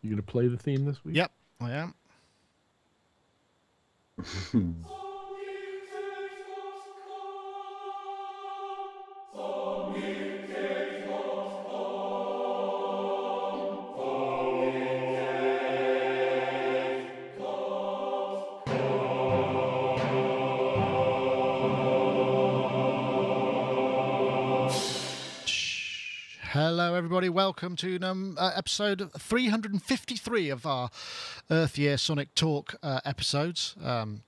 You going to play the theme this week? Yep, I am. Hello, everybody. Welcome to episode 353 of our Earth Year Sonic Talk episodes.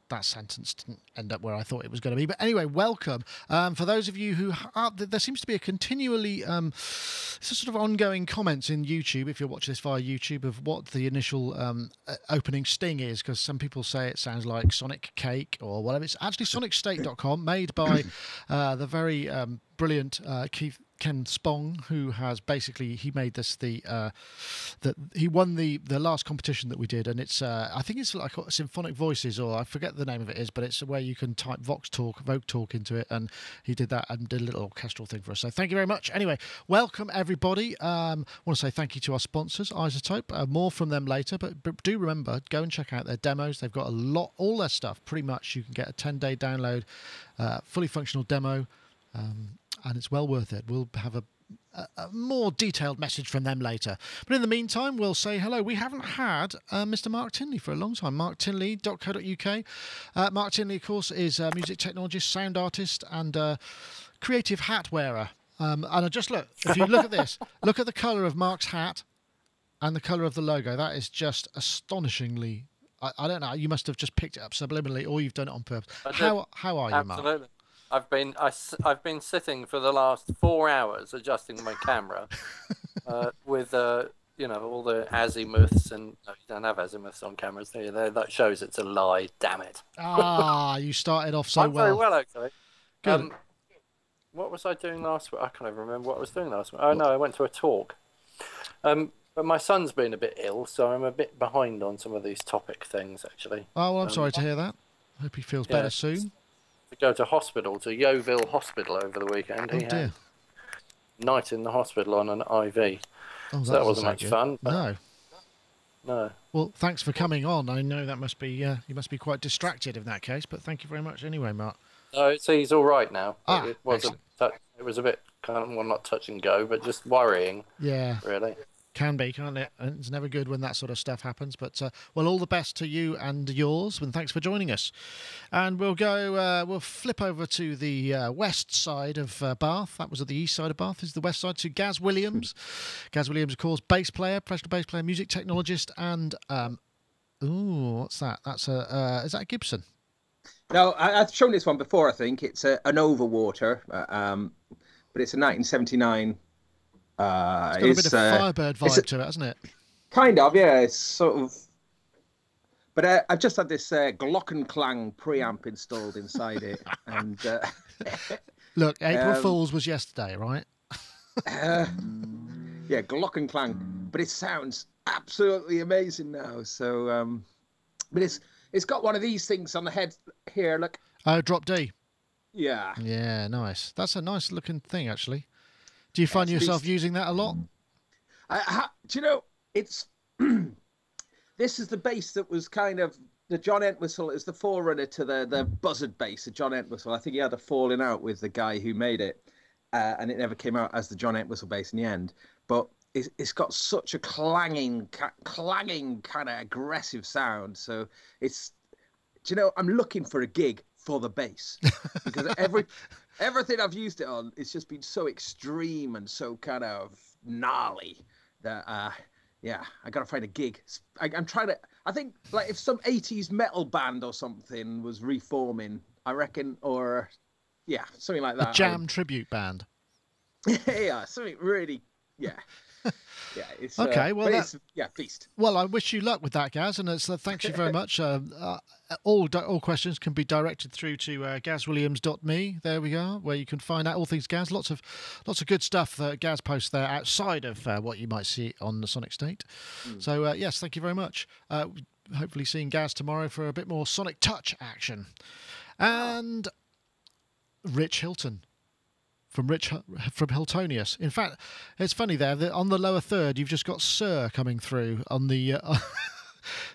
That sentence didn't end up where I thought it was going to be. But anyway, welcome. For those of you who are, there seems to be a continually sort of ongoing comments in YouTube, if you're watching this via YouTube, of what the initial opening sting is, because some people say it sounds like Sonic Cake or whatever. It's actually SonicState.com, made by the very brilliant Ken Spong, who has basically he made this he won the last competition that we did, and it's I think it's like Symphonic Voices, or I forget the name of it is, but it's where you can type Vogue Talk into it, and he did that and did a little orchestral thing for us. So thank you very much. Anyway, welcome everybody. I want to say thank you to our sponsors, iZotope. More from them later, but do remember, go and check out their demos. They've got all their stuff. Pretty much, you can get a 10-day download, fully functional demo. And it's well worth it. We'll have a more detailed message from them later. But in the meantime, we'll say hello. We haven't had Mr. Mark Tinley for a long time. marktinley.co.uk. Mark Tinley, of course, is a music technologist, sound artist, and creative hat wearer. And I just look, if you look at this, look at the colour of Mark's hat and the colour of the logo. That is just astonishingly... I don't know, you must have just picked it up subliminally, or you've done it on purpose. How are you, Mark? Absolutely. I've been sitting for the last 4 hours adjusting my camera with all the azimuths, and no, you don't have azimuths on cameras. That shows it's a lie. Damn it! You started off so well. Very well, actually. Good. What was I doing last week? I can't even remember what I was doing last week. Oh no, I went to a talk. But my son's been a bit ill, so I'm a bit behind on some of these topic things, actually. Oh, well, I'm sorry to hear that. Hope he feels better soon. To go to hospital, to Yeovil Hospital over the weekend. Oh, he dear. had night in the hospital on an IV. Oh, so that wasn't much fun. No. No. Well, thanks for coming on. I know that must be you must be quite distracted in that case, but thank you very much anyway, Mark. No, he's all right now. It wasn't. Excellent. It was a bit kind of, well, not touch and go, but just worrying. Yeah. Really. Can be, can't it? And it's never good when that sort of stuff happens. But, well, all the best to you and yours, and thanks for joining us. And we'll flip over to the west side of Bath. That was at the east side of Bath. This is the west side, to Gaz Williams. Gaz Williams, of course, professional bass player, music technologist, and, what's that? That's is that a Gibson? No, I've shown this one before, I think. It's an Overwater, but it's a 1979... it's got a bit of Firebird vibe to it, hasn't it? Kind of, yeah. It's sort of... But I've just had this Glockenklang preamp installed inside it. And look, April Fool's was yesterday, right? Yeah, Glockenklang. But it sounds absolutely amazing now. So, but it's got one of these things on the head here, look. Oh, Drop D. Yeah. Yeah, nice. That's a nice looking thing, actually. Do you find yourself using that a lot? Do you know, it's... this is the bass that was kind of... The John Entwistle is the forerunner to the buzzard bass of John Entwistle. I think he had a falling out with the guy who made it, and it never came out as the John Entwistle bass in the end. But it's got such a clanging kind of aggressive sound. So it's... Do you know, I'm looking for a gig for the bass. Because everything I've used it on, it's just been so extreme and so kind of gnarly that, I got to find a gig. I'm trying to, I think, like, if some 80s metal band or something was reforming, I reckon, or, something like that. A jam tribute band. Yeah, something really, Yeah, it's okay. Well, beast. Well, I wish you luck with that, Gaz, and thanks you very much. All questions can be directed through to gazwilliams.me. There we go, where you can find out all things Gaz. Lots of good stuff that Gaz posts there outside of what you might see on the Sonic State. So yes, thank you very much. Hopefully, seeing Gaz tomorrow for a bit more Sonic Touch action, and Rich Hilton from from Hiltonius. In fact, it's funny there that on the lower third you've just got Sir coming through on the.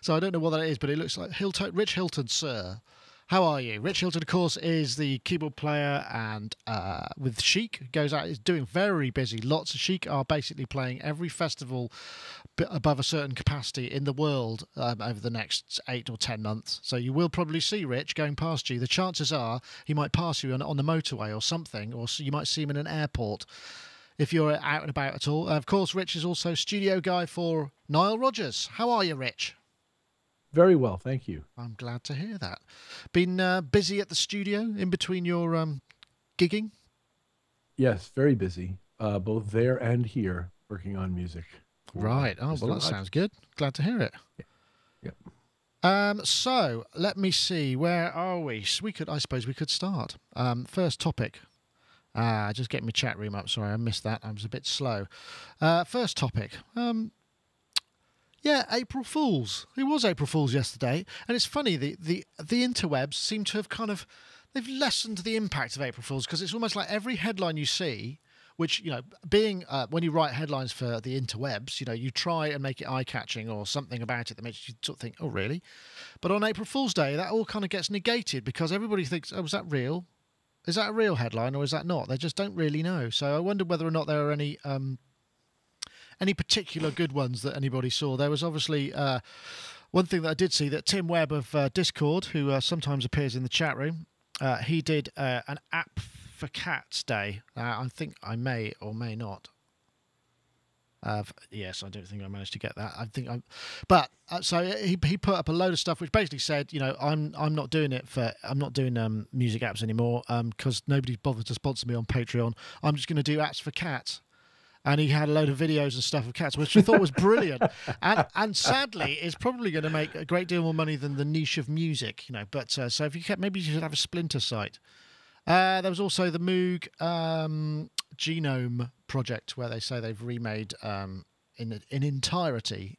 So I don't know what that is, but it looks like Rich Hilton, Sir. How are you? Rich Hilton, of course, is the keyboard player, and with Chic goes out. Is doing very busy. Lots of Chic are basically playing every festival above a certain capacity in the world over the next 8 or 10 months. So you will probably see Rich going past you. The chances are he might pass you on the motorway or something, or you might see him in an airport if you're out and about at all. Of course, Rich is also studio guy for Nile Rodgers. How are you, Rich? Very well, thank you. I'm glad to hear that. Been busy at the studio in between your gigging? Yes, very busy, both there and here, working on music. Right. Oh, well, that sounds good. Glad to hear it. Yeah. So let me see. Where are we? I suppose we could start. First topic. Just getting my chat room up. Sorry, I missed that. I was a bit slow. First topic. Yeah, April Fools. It was April Fools yesterday, and it's funny. The interwebs seem to have they've lessened the impact of April Fools, because it's almost like every headline you see, which, being when you write headlines for the interwebs, you try and make it eye-catching or something about it that makes you sort of think, oh, really? But on April Fool's Day, that all kind of gets negated because everybody thinks, oh, is that real? Is that a real headline or is that not? They just don't really know. So I wondered whether or not there are any particular good ones that anybody saw. There was obviously one thing that I did see, that Tim Webb of Discord, who sometimes appears in the chat room, he did an app for Cats Day. I think I may or may not. Yes, I don't think I managed to get that. So he put up a load of stuff which basically said, I'm not doing music apps anymore because nobody's bothered to sponsor me on Patreon. I'm just going to do apps for cats. And he had a load of videos and stuff of cats, which I thought was brilliant. And sadly, it's probably going to make a great deal more money than the niche of music, But so if you maybe you should have a splinter site. There was also the Moog Genome project, where they say they've remade in entirety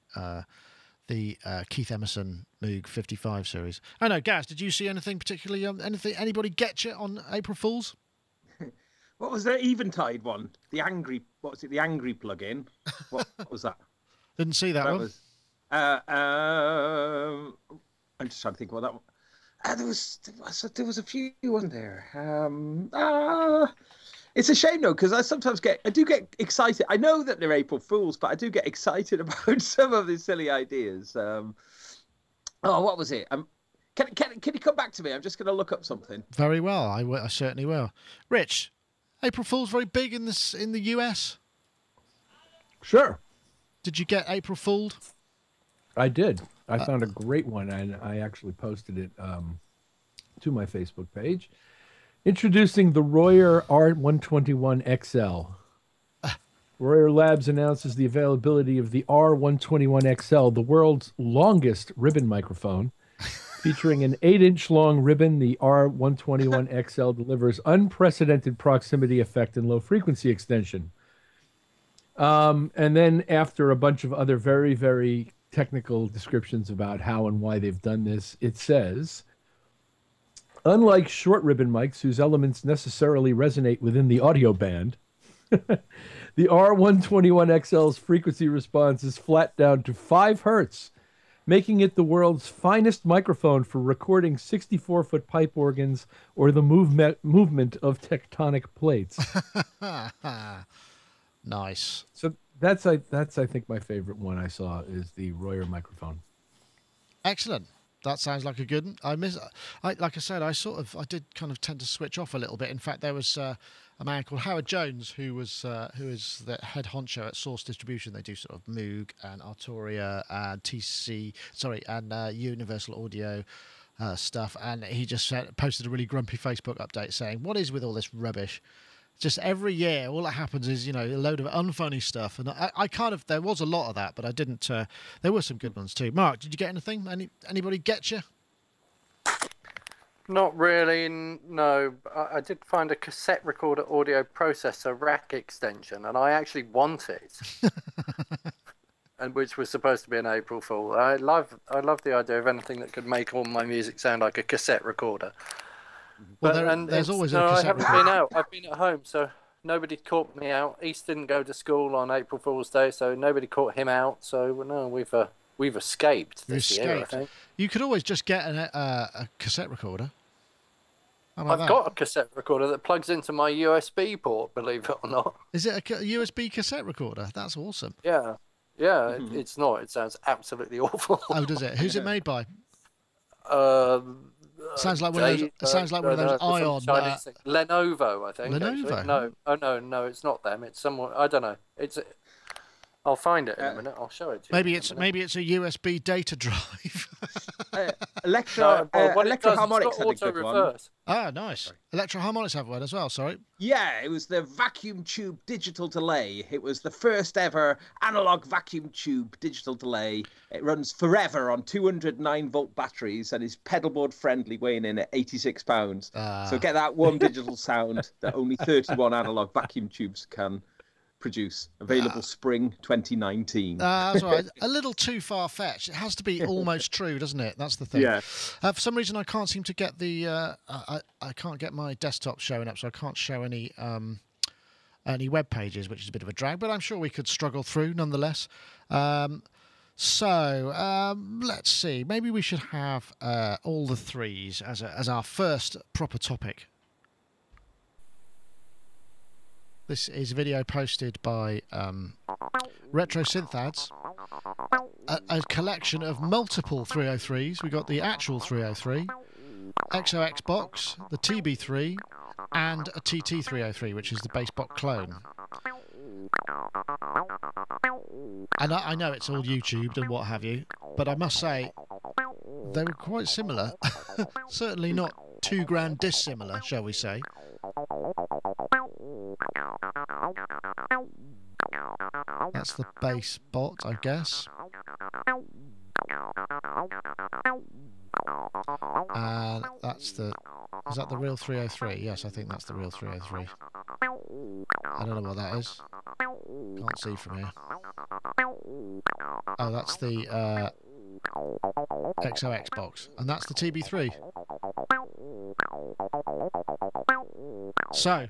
the Keith Emerson Moog 55 series. I know, Gaz, did you see anything particularly? Anybody get you on April Fools? What was the Eventide one? The Angry plugin? What was that? Didn't see that one. Was, I'm just trying to think what that one. There was a few, wasn't there? It's a shame though, because I do get excited. I know that they're April Fools, but I do get excited about some of these silly ideas. What was it? Can you come back to me? I'm just going to look up something. Very well, I certainly will. Rich, April Fool's very big in the US. Sure. Did you get April Fooled? I did. I found a great one, and I actually posted it to my Facebook page. Introducing the Royer R121XL. Royer Labs announces the availability of the R121XL, the world's longest ribbon microphone. Featuring an 8-inch long ribbon, the R121XL delivers unprecedented proximity effect and low frequency extension. And then after a bunch of other very, very technical descriptions about how and why they've done this, it says, unlike short ribbon mics whose elements necessarily resonate within the audio band, the R121XL's frequency response is flat down to 5 hertz, making it the world's finest microphone for recording 64-foot pipe organs or the movement of tectonic plates. Nice. So that's I think my favorite one I saw is the Royer microphone. Excellent. That sounds like a good one. Like I said, I did kind of tend to switch off a little bit. In fact, there was a man called Howard Jones who is the head honcho at Source Distribution. They do sort of Moog and Arturia and and Universal Audio stuff. And he just posted a really grumpy Facebook update saying, "What is with all this rubbish? Just every year, all that happens is, a load of unfunny stuff." And there was a lot of that, but I didn't. There were some good ones too. Mark, did you get anything? Anybody get you? Not really, no. I did find a cassette recorder audio processor rack extension, and I actually want it. And which was supposed to be an April Fool. I love the idea of anything that could make all my music sound like a cassette recorder. Well, there's always a cassette I haven't been out. I've been at home, so Nobody caught me out. East didn't go to school on April Fool's Day, so nobody caught him out. So no, we've escaped this year, I think. You could always just get a cassette recorder. How about I've got a cassette recorder that plugs into my USB port, believe it or not. Is it a USB cassette recorder? That's awesome. Yeah. Yeah, it's not. It sounds absolutely awful. Oh, does it? Who's it made by? Sounds like one of those. Sounds like one of those Ion. Lenovo, I think. Lenovo. Actually. No, it's not them. It's someone. I don't know. I'll find it in a minute. I'll show it to you. Maybe it's a USB data drive. Electro-harmonics had a good one. Ah, nice. Electro-harmonics have one as well. Sorry. Yeah, it was the vacuum tube digital delay. It was the first ever analog vacuum tube digital delay. It runs forever on 209-volt batteries and is pedalboard friendly, weighing in at 86 pounds. So get that warm digital sound that only 31 analog vacuum tubes can produce. Available spring 2019. That's right. A little too far-fetched. It has to be almost true, doesn't it? That's the thing. Yeah. For some reason, I can't seem to get the. I can't get my desktop showing up, so I can't show any web pages, which is a bit of a drag. But I'm sure we could struggle through nonetheless. So let's see. Maybe we should have all the threes as our first proper topic. This is a video posted by Retro Synthads, a collection of multiple 303s. We got the actual 303, XOX box, the TB3, and a TT303, which is the Basebot clone. And I know it's all YouTubed and what have you, but I must say they were quite similar. Certainly not too grand dissimilar, shall we say. That's the bass bot, I guess. And that's the... Is that the real 303? Yes, I think that's the real 303. I don't know what that is. Can't see from here. Oh, that's the XOX box. And that's the TB3. So...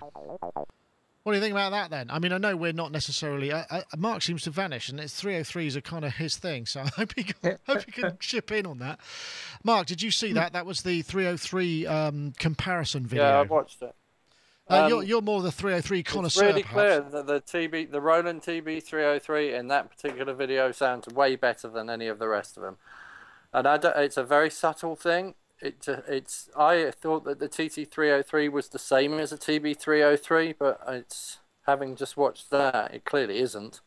what do you think about that then? I mean, I know we're not necessarily... Mark seems to vanish, and it's 303s are kind of his thing, so I hope he can chip in on that. Mark, did you see that? That was the 303 comparison video. Yeah, I watched it. You're more the 303 connoisseur, It's really perhaps. clear that the Roland TB303 in that particular video sounds way better than any of the rest of them. And it's a very subtle thing. I thought that the TT303 was the same as a TB303, but it's having just watched that, it clearly isn't.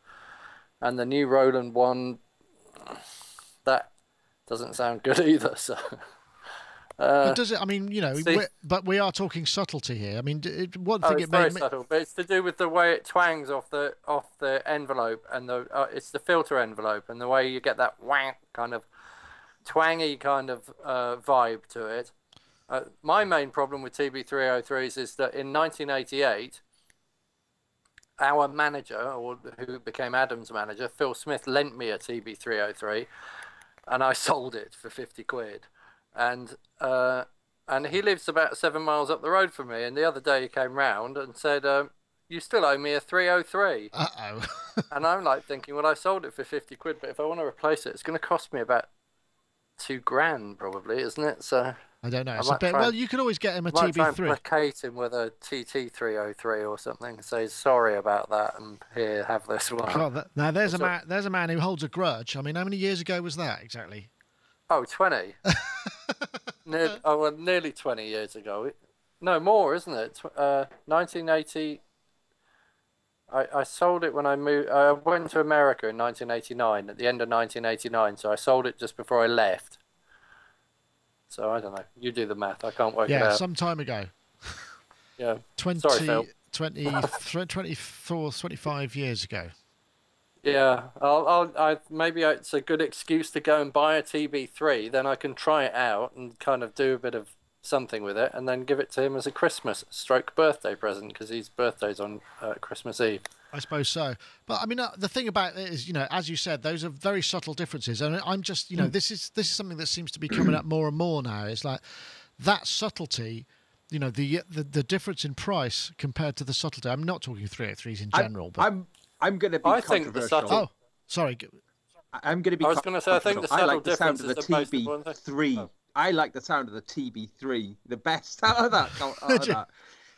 And the new Roland one, that doesn't sound good either. So, but does it? I mean, you know, but we are talking subtlety here. I mean, one thing it's very subtle, but it's to do with the way it twangs off the envelope, and it's the filter envelope, and the way you get that whack kind of twangy kind of vibe to it. My main problem with TB303s is that in 1988, our manager, or who became Adam's manager, Phil Smith, lent me a TB303, and I sold it for 50 quid. And he lives about 7 miles up the road from me, and the other day he came round and said, you still owe me a 303. Uh-oh. And I'm like thinking, well, I sold it for 50 quid, but if I want to replace it, it's going to cost me about $2,000 probably, isn't it? So I don't know. Well, you could always get him a TB3. Try and placate him with a TT303 or something. Say sorry about that, and here, have this one. God, now there's a man who holds a grudge. I mean, how many years ago was that exactly? Oh, 20. Nearly 20 years ago. No, more, isn't it? 1980. I sold it when I moved. I went to America in 1989, at the end of 1989. So I sold it just before I left. So I don't know. You do the math. I can't work it out. Yeah, some time ago. Yeah. 24, 25 years ago. Yeah. Maybe it's a good excuse to go and buy a TB3. Then I can try it out and kind of do a bit of something with it, and then give it to him as a Christmas/birthday present, because his birthday's on Christmas Eve. I suppose so. But I mean, the thing about it is, you know, as you said, those are very subtle differences, and I'm just, you know, this is something that seems to be coming up more and more now. It's like that subtlety you know, the difference in price compared to the subtlety. I'm not talking 303s in general, but I'm going to be I think the controversial. subtle- oh, sorry. I'm going to be. I was going to say, I think the I subtle like the sound difference of the is the most important thing. TB3. Oh. I like the sound of the TB3 the best out of that.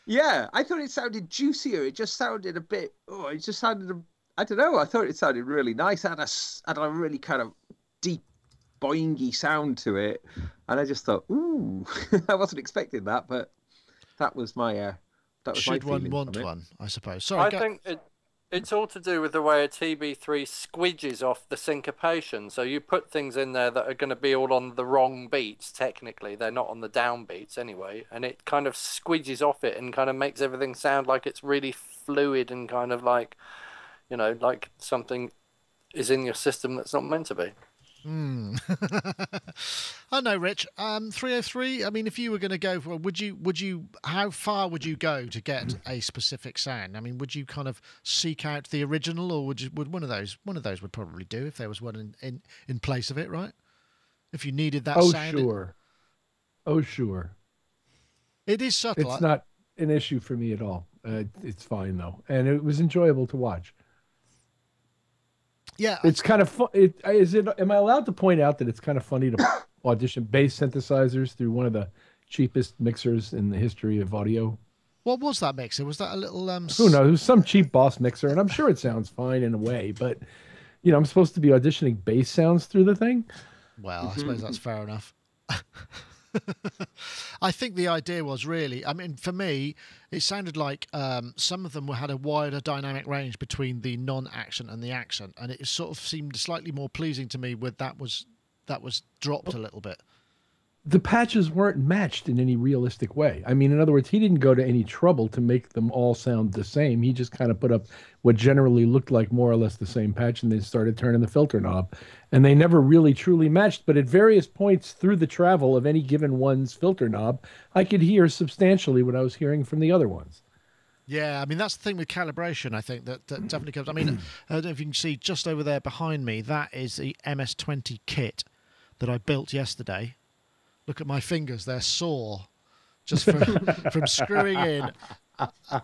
Yeah, I thought it sounded juicier. It just sounded a bit. Oh, it just sounded. I don't know. I thought it sounded really nice. It had a really kind of deep, boingy sound to it, and I just thought, ooh, I wasn't expecting that, but that was my. That was Should my one feeling want from it. one? I suppose. Sorry. I think it's all to do with the way a TB3 squidges off the syncopation. So you put things in there that are going to be all on the wrong beats, technically. They're not on the down beats anyway. And it kind of squidges off it and kind of makes everything sound like it's really fluid and kind of like, you know, like something is in your system that's not meant to be. I know, Rich. 303. I mean, if you were going to go for, how far would you go to get a specific sound? I mean, would you kind of seek out the original, or would one of those would probably do if there was one in place of it, right? If you needed that sound. Oh, sure. It is subtle. It's not an issue for me at all. It's fine though, and it was enjoyable to watch. Yeah, it's kind of fun. Am I allowed to point out that it's kind of funny to audition bass synthesizers through one of the cheapest mixers in the history of audio? What was that mixer? Was that a little Who knows? It was some cheap Boss mixer, and I'm sure it sounds fine in a way, but you know, I'm supposed to be auditioning bass sounds through the thing. Well, I suppose that's fair enough. I think the idea was really, I mean, for me, it sounded like some of them had a wider dynamic range between the non-accent and the accent, and it sort of seemed slightly more pleasing to me with that was dropped a little bit. The patches weren't matched in any realistic way. I mean, in other words, he didn't go to any trouble to make them all sound the same. He just kind of put up what generally looked like more or less the same patch, and they started turning the filter knob. And they never really truly matched, but at various points through the travel of any given one's filter knob, I could hear substantially what I was hearing from the other ones. Yeah, I mean, that's the thing with calibration, I think, that definitely comes. I mean, I don't know if you can see just over there behind me, that is the MS-20 kit that I built yesterday. Look at my fingers, they're sore just from screwing in,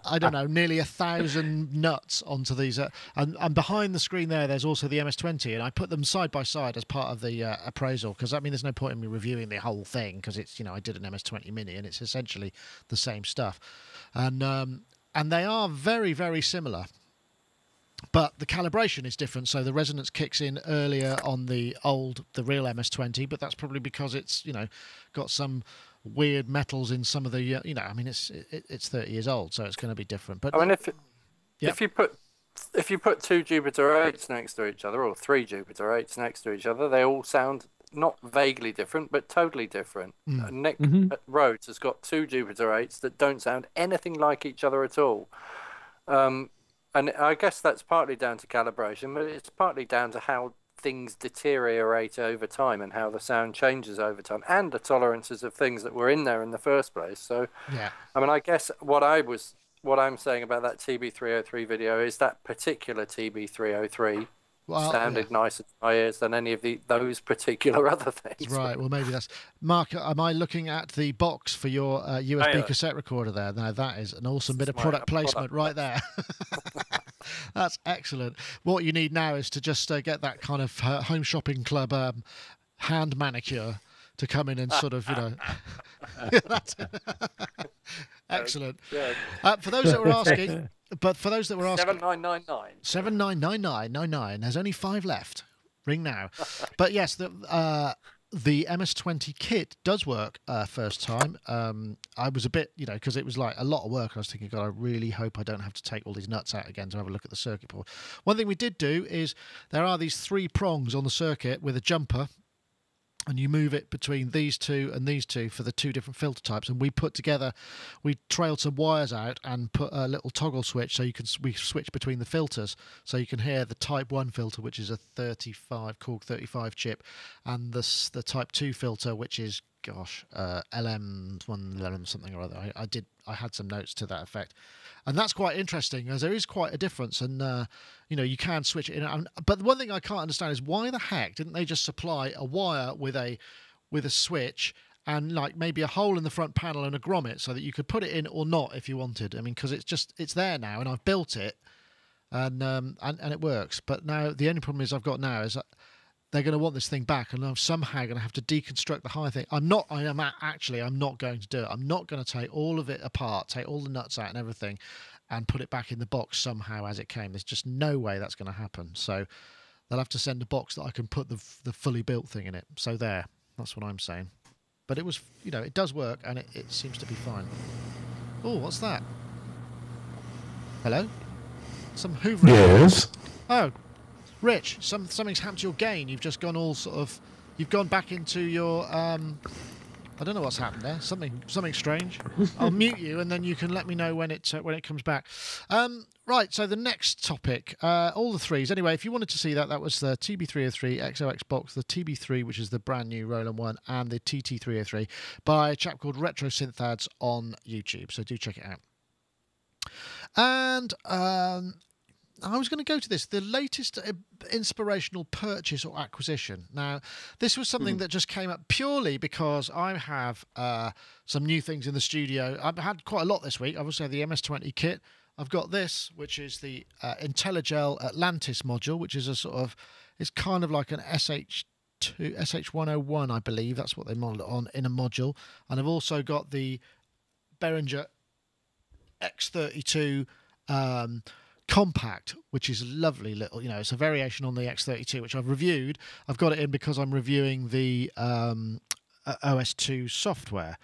I don't know, nearly 1,000 nuts onto these. And behind the screen there's also the MS-20, and I put them side by side as part of the appraisal, because I mean, there's no point in me reviewing the whole thing, because it's, you know, I did an MS-20 Mini, and it's essentially the same stuff. And they are very, very similar. But the calibration is different, so the resonance kicks in earlier on the real MS-20, but that's probably because it's, you know, got some weird metals in some of the, you know, I mean, it's 30 years old, so it's going to be different. But I mean, if you put two Jupiter 8s next to each other, or three Jupiter 8s next to each other, they all sound not vaguely different, but totally different. Nick Rhodes has got two Jupiter 8s that don't sound anything like each other at all. And I guess that's partly down to calibration, but it's partly down to how things deteriorate over time and how the sound changes over time, and the tolerances of things that were in there in the first place. So, yeah, I mean, I guess what I'm saying about that TB303 video is that particular TB303 sounded nicer to my ears than any of those particular other things. Right. Well, maybe that's Mark. Am I looking at the box for your USB cassette recorder there? Now that is an awesome bit of product placement right there. That's excellent. What you need now is to just get that kind of home shopping club hand manicure to come in and sort of, you know. That's excellent. For those that were asking. But for those that were asking, 7999. 799999. There's only 5 left. Ring now. But yes, the MS-20 kit does work first time. I was a bit, you know, because it was like a lot of work. I was thinking, God, I really hope I don't have to take all these nuts out again to have a look at the circuit board. One thing we did do is there are these 3 prongs on the circuit with a jumper, and you move it between these two and these two for the 2 different filter types. And we trailed some wires out and put a little toggle switch so we switch between the filters, so you can hear the Type 1 filter, which is a Korg 35 chip, and the Type 2 filter, which is, LM1 something or other. I had some notes to that effect. And that's quite interesting, as there is quite a difference, and you know, you can switch it in. But the one thing I can't understand is why the heck didn't they just supply a wire with a switch and like maybe a hole in the front panel and a grommet so that you could put it in or not if you wanted. I mean, because it's there now, and I've built it, and it works. But now the only problem is I've got now is that they're going to want this thing back, and I'm somehow going to have to deconstruct the high thing. I'm not going to do it. I'm not going to take all of it apart, take all the nuts out and everything, and put it back in the box somehow as it came. There's just no way that's going to happen. So they'll have to send a box that I can put the fully built thing in it. So that's what I'm saying. But it was, it does work, and it seems to be fine. Oh, what's that? Hello? Some hoovering. Yes. Oh, Rich, something's happened to your gain. You've just gone all sort of... You've gone back into your... I don't know what's happened there. Something strange. I'll mute you, and then you can let me know when it comes back. Right, so the next topic, all the threes. Anyway, if you wanted to see that was the TB303 XOX box, the TB3, which is the brand new Roland one, and the TT303 by a chap called Retro Synthads on YouTube. So do check it out. And I was going to go to this, the latest inspirational purchase or acquisition. Now, this was something that just came up purely because I have some new things in the studio. I've had quite a lot this week. I've also had the MS-20 kit. I've got this, which is the IntelliGel Atlantis module, which is it's kind of like an SH101, I believe. That's what they modeled it on in a module. And I've also got the Behringer X32 compact, which is a lovely little, it's a variation on the X32, which I've reviewed. I've got it in because I'm reviewing the OS2 software.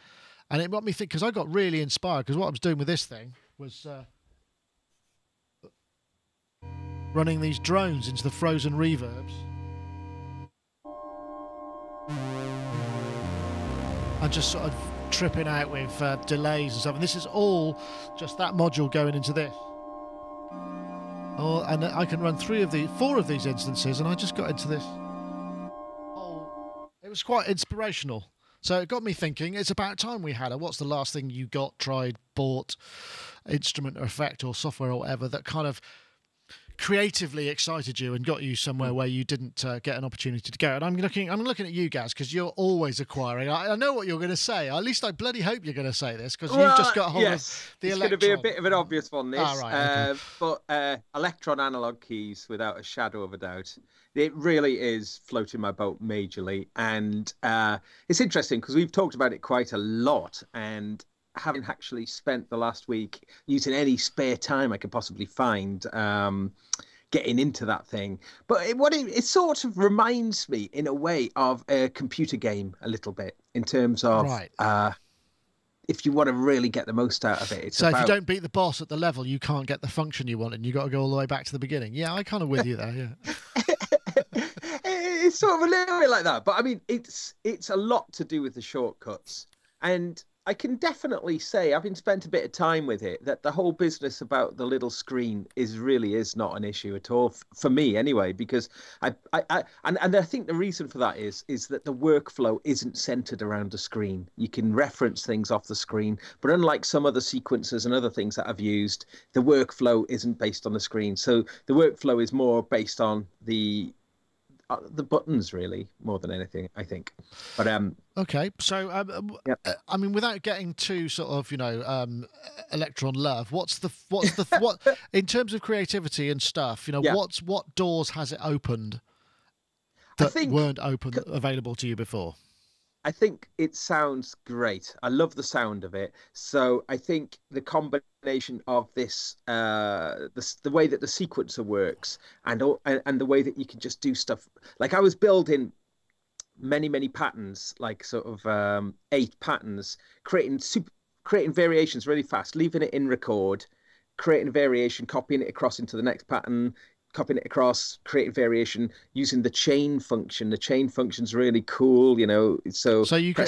And it got me think, because I got really inspired, because what I was doing with this thing was running these drones into the frozen reverbs. And just sort of tripping out with delays and stuff. And this is all just that module going into this. Oh, and I can run 4 of these instances, and I just got into this. Oh, it was quite inspirational. So it got me thinking, it's about time we had what's the last thing you got, tried, bought, instrument or effect or software or whatever that kind of creatively excited you and got you somewhere where you didn't get an opportunity to go. And I'm looking at you guys, because you're always acquiring. I know what you're going to say. At least I bloody hope you're going to say this, because you've just got a hold of the Electron. It's going to be a bit of an obvious one, this. Right, okay. But Electron analog keys, without a shadow of a doubt. It really is floating my boat majorly. And it's interesting because we've talked about it quite a lot, and haven't actually spent the last week using any spare time I could possibly find getting into that thing. But it sort of reminds me in a way of a computer game a little bit, in terms of if you want to really get the most out of it. If you don't beat the boss at the level, you can't get the function you want, and you got to go all the way back to the beginning. Yeah, I kind of with you there. Yeah. It's sort of a little bit like that, but I mean, it's a lot to do with the shortcuts. And I can definitely say, having spent a bit of time with it, that the whole business about the little screen really is not an issue at all for me, anyway. Because I think the reason for that is that the workflow isn't centered around the screen. You can reference things off the screen, but unlike some other sequencers and other things that I've used, the workflow isn't based on the screen. So the workflow is more based on the buttons, really, more than anything, I think. But okay, so I mean, without getting too sort of Electron love, what in terms of creativity and stuff, what doors has it opened that weren't available to you before? I think it sounds great. I love the sound of it. So I think the combination of this, the way that the sequencer works, and the way that you can just do stuff. Like, I was building many patterns, like sort of 8 patterns, creating variations really fast, leaving it in record, creating a variation, copying it across into the next pattern, copying it across, creating variation using the chain function. The chain function's really cool, So you can,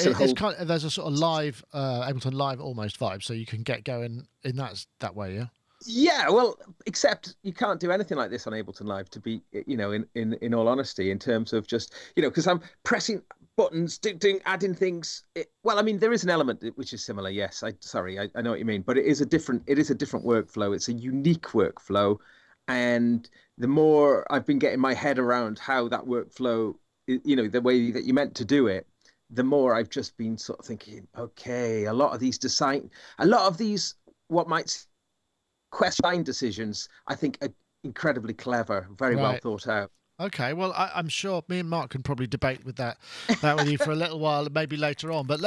there's a sort of live Ableton Live almost vibe, so you can get going in that way, yeah. Yeah, well, except you can't do anything like this on Ableton Live, to be, in all honesty, in terms of just, because I'm pressing buttons, adding things. Well, I mean, there is an element which is similar. Yes, I know what you mean, but it is a different workflow. It's a unique workflow. And the more I've been getting my head around how that workflow, the way that you meant to do it, the more I've just been sort of thinking, okay, a lot of these what might question decisions, I think are incredibly clever, very well Right. thought out. Okay, well, I'm sure me and Mark can probably debate with that with you for a little while, and maybe later on. But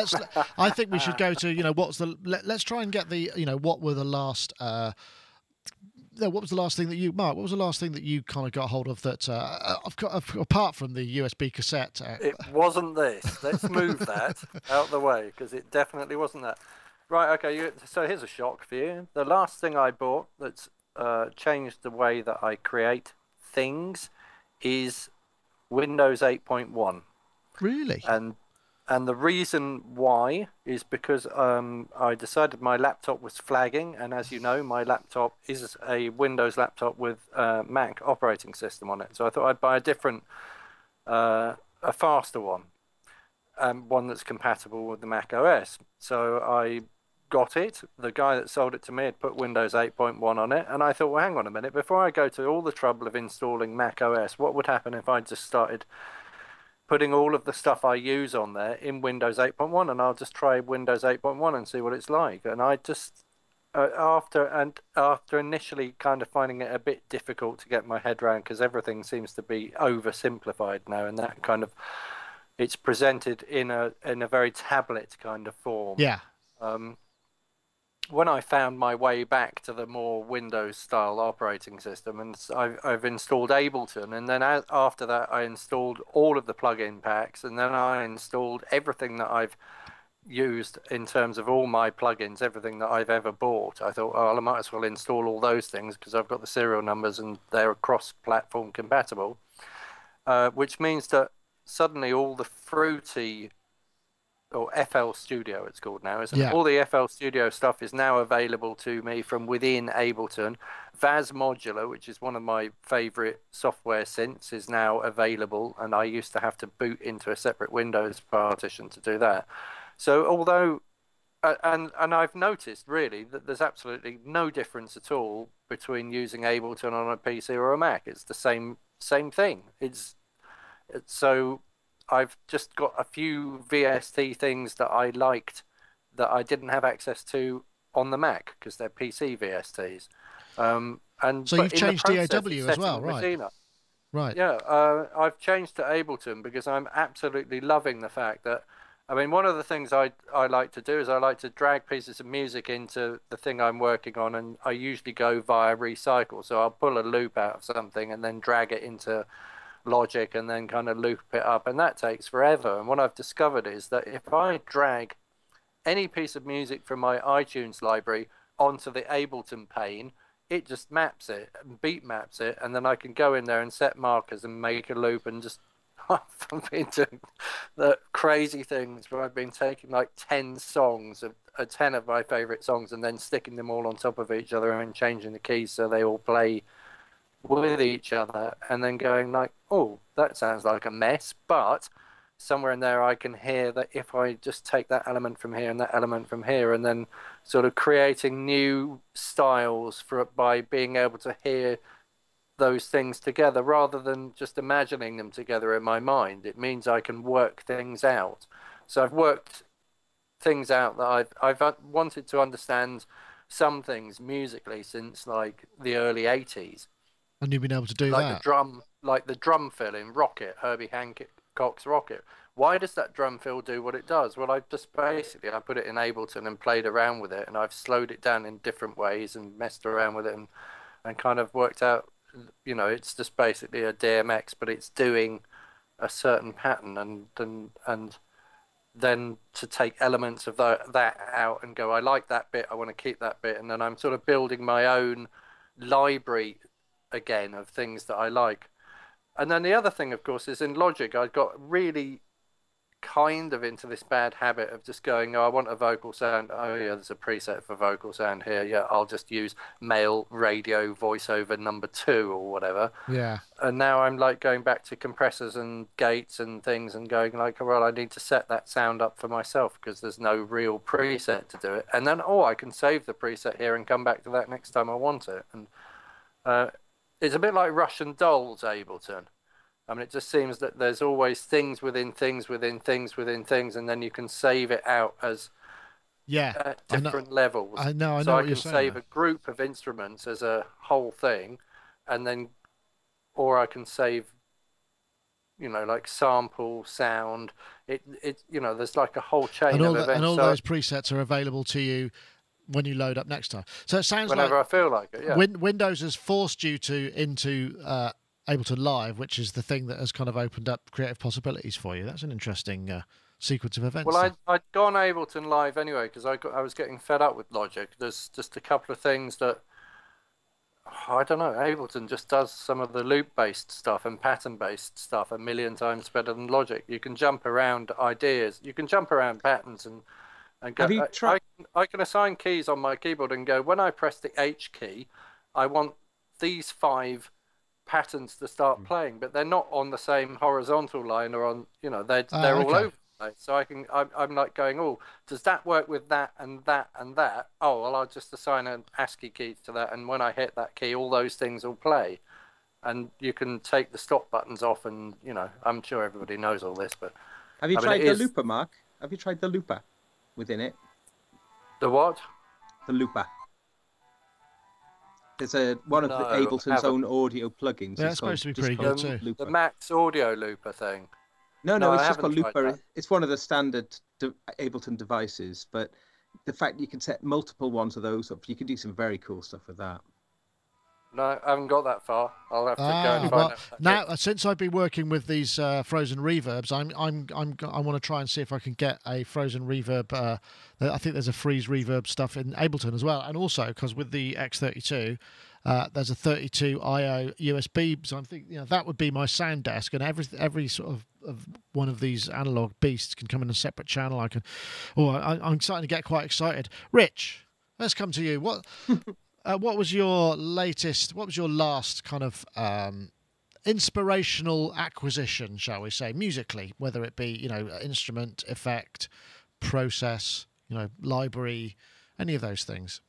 I think we should go to, let's try and get the, what were the last, what was the last thing that Mark? What was the last thing that you kind of got hold of that, apart from the USB cassette? It wasn't this. Let's move that out of the way, because it definitely wasn't that. Right, okay, so here's a shock for you. The last thing I bought that's changed the way that I create things is Windows 8.1. Really? And the reason why is because I decided my laptop was flagging, and as you know, my laptop is a Windows laptop with Mac operating system on it. So I thought I'd buy a different, a faster one, one that's compatible with the Mac OS. So I got it. The guy that sold it to me had put Windows 8.1 on it, and I thought, well, hang on a minute, before I go to all the trouble of installing Mac OS, what would happen if I just started putting all of the stuff I use on there in Windows 8.1, and I'll just try Windows 8.1 and see what it's like. And I just after initially kind of finding it a bit difficult to get my head around, because everything seems to be oversimplified now, and that kind of, it's presented in a very tablet kind of form. Yeah. When I found my way back to the more Windows style operating system, and I've installed Ableton, and then after that I installed all of the plugin packs, and then I installed everything that I've used in terms of all my plugins, everything that I've ever bought. I thought, oh, I might as well install all those things because I've got the serial numbers and they're cross-platform compatible, which means that suddenly all the fruity, or FL Studio it's called now, isn't it? All the FL Studio stuff is now available to me from within Ableton. VAS Modular, which is one of my favorite software synths, is now available, and I used to have to boot into a separate Windows partition to do that. So although, and I've noticed really that there's absolutely no difference at all between using Ableton on a PC or a Mac. It's the same thing. It's so I've just got a few VST things that I liked that I didn't have access to on the Mac because they're PC VSTs. And so you've changed DAW as well, right? Messina. Right. Yeah, I've changed to Ableton because I'm absolutely loving the fact that, I mean, one of the things I like to do is I like to drag pieces of music into the thing I'm working on, and I usually go via recycle. So I'll pull a loop out of something and then drag it into Logic and then kind of loop it up, and that takes forever. And what I've discovered is that if I drag any piece of music from my iTunes library onto the Ableton pane, it just maps it, beat maps it, and then I can go in there and set markers and make a loop and just I've been doing the crazy things where I've been taking like 10 songs, 10 of my favorite songs, and then sticking them all on top of each other and changing the keys so they all play with each other, and then going like, oh, that sounds like a mess, but somewhere in there I can hear that if I just take that element from here and that element from here, and then sort of creating new styles by being able to hear those things together rather than just imagining them together in my mind. It means I can work things out. So I've worked things out that I've wanted to understand some things musically since like the early 80s. And you've been able to do that. Like the drum fill in Rocket, Herbie Hancock's Rocket. Why does that drum fill do what it does? Well, I put it in Ableton and played around with it, and I've slowed it down in different ways and messed around with it and kind of worked out, you know, it's just basically a DMX, but it's doing a certain pattern, and then to take elements of that out and go, I like that bit, I want to keep that bit, and then I'm sort of building my own library again of things that I like. And then the other thing, of course, is in Logic I got really kind of into this bad habit of just going, oh, I want a vocal sound, oh yeah, there's a preset for vocal sound here, yeah, I'll just use male radio voiceover number 2 or whatever. Yeah. And now I'm like going back to compressors and gates and things and going like, well, I need to set that sound up for myself because there's no real preset to do it. And then, oh, I can save the preset here and come back to that next time I want it. And it's a bit like Russian Dolls, Ableton. I mean, it just seems that there's always things within things within things within things, and then you can save it out as different levels. I know So I what can you're saying save there. a group of instruments as a whole thing, and then, or I can save, like sample, sound. There's like a whole chain of events. And all So those presets are available to you when you load up next time. So it sounds whenever like I feel like it, yeah. Windows has forced you into Ableton Live, which is the thing that has kind of opened up creative possibilities for you. That's an interesting sequence of events. Well, I'd gone Ableton Live anyway because I was getting fed up with Logic. There's just a couple of things that I don't know. Ableton just does some of the loop-based stuff and pattern-based stuff a million times better than Logic. You can jump around ideas. You can jump around patterns and go. Have you tried? I can assign keys on my keyboard and go, when I press the H key, I want these 5 patterns to start playing, but they're not on the same horizontal line or on, they're all over. So I'm like going, oh, does that work with that and that and that? Oh, well, I'll just assign an ASCII key to that, and when I hit that key, all those things will play. And you can take the stop buttons off, and I'm sure everybody knows all this, but Have you tried the looper, Mark? Have you tried the looper within it? The what? The looper. There's one of the Ableton's own audio plugins. Yeah, it's supposed to be pretty good too. The Max Audio Looper thing. No, No, it's I just called haven't tried Looper. that. It's one of the standard Ableton devices, but the fact you can set multiple ones of those up, you can do some very cool stuff with that. No, I haven't got that far. I'll have to go and find out. Now, since I've been working with these frozen reverbs, I want to try and see if I can get a frozen reverb. I think there's a freeze reverb stuff in Ableton as well, and also because with the X32, there's a 32 IO USB. So I'm thinking, that would be my sound desk, and every sort of one of these analog beasts can come in a separate channel. I'm starting to get quite excited. Rich, let's come to you. What was your last kind of inspirational acquisition, shall we say, musically, whether it be, instrument, effect, process, library, any of those things?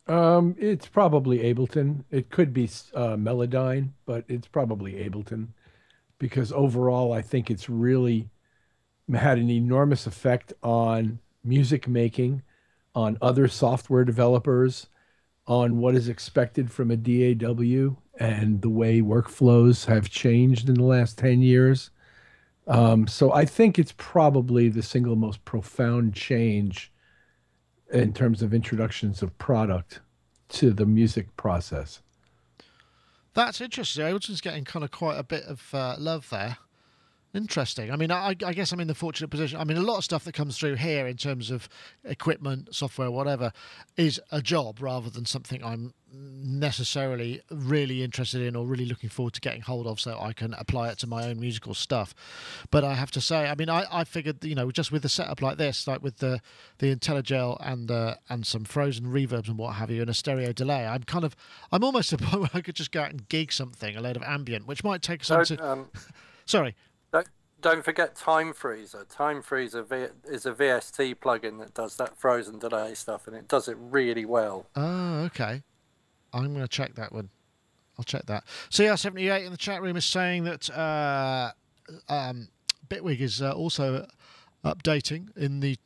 It's probably Ableton. It could be Melodyne, but it's probably Ableton because overall I think it's really had an enormous effect on music making, on other software developers, on what is expected from a DAW and the way workflows have changed in the last 10 years. So I think it's probably the single most profound change in terms of introductions of product to the music process. That's interesting. Ableton's getting kind of quite a bit of love there. Interesting. I mean, I guess I'm in the fortunate position. I mean, a lot of stuff that comes through here in terms of equipment, software, whatever, is a job rather than something I'm necessarily really interested in or really looking forward to getting hold of so I can apply it to my own musical stuff. But I have to say, I mean, I figured, just with a setup like this, like with the IntelliGel and some frozen reverbs and what have you, and a stereo delay, I'm almost at the point where I could just go out and gig something, a load of ambient, which might take us on to... Sorry. Don't forget Time Freezer. Time Freezer is a VST plugin that does that frozen delay stuff, and it does it really well. Oh, okay. I'm going to check that one. I'll check that. CR78 in the chat room is saying that Bitwig is also updating in the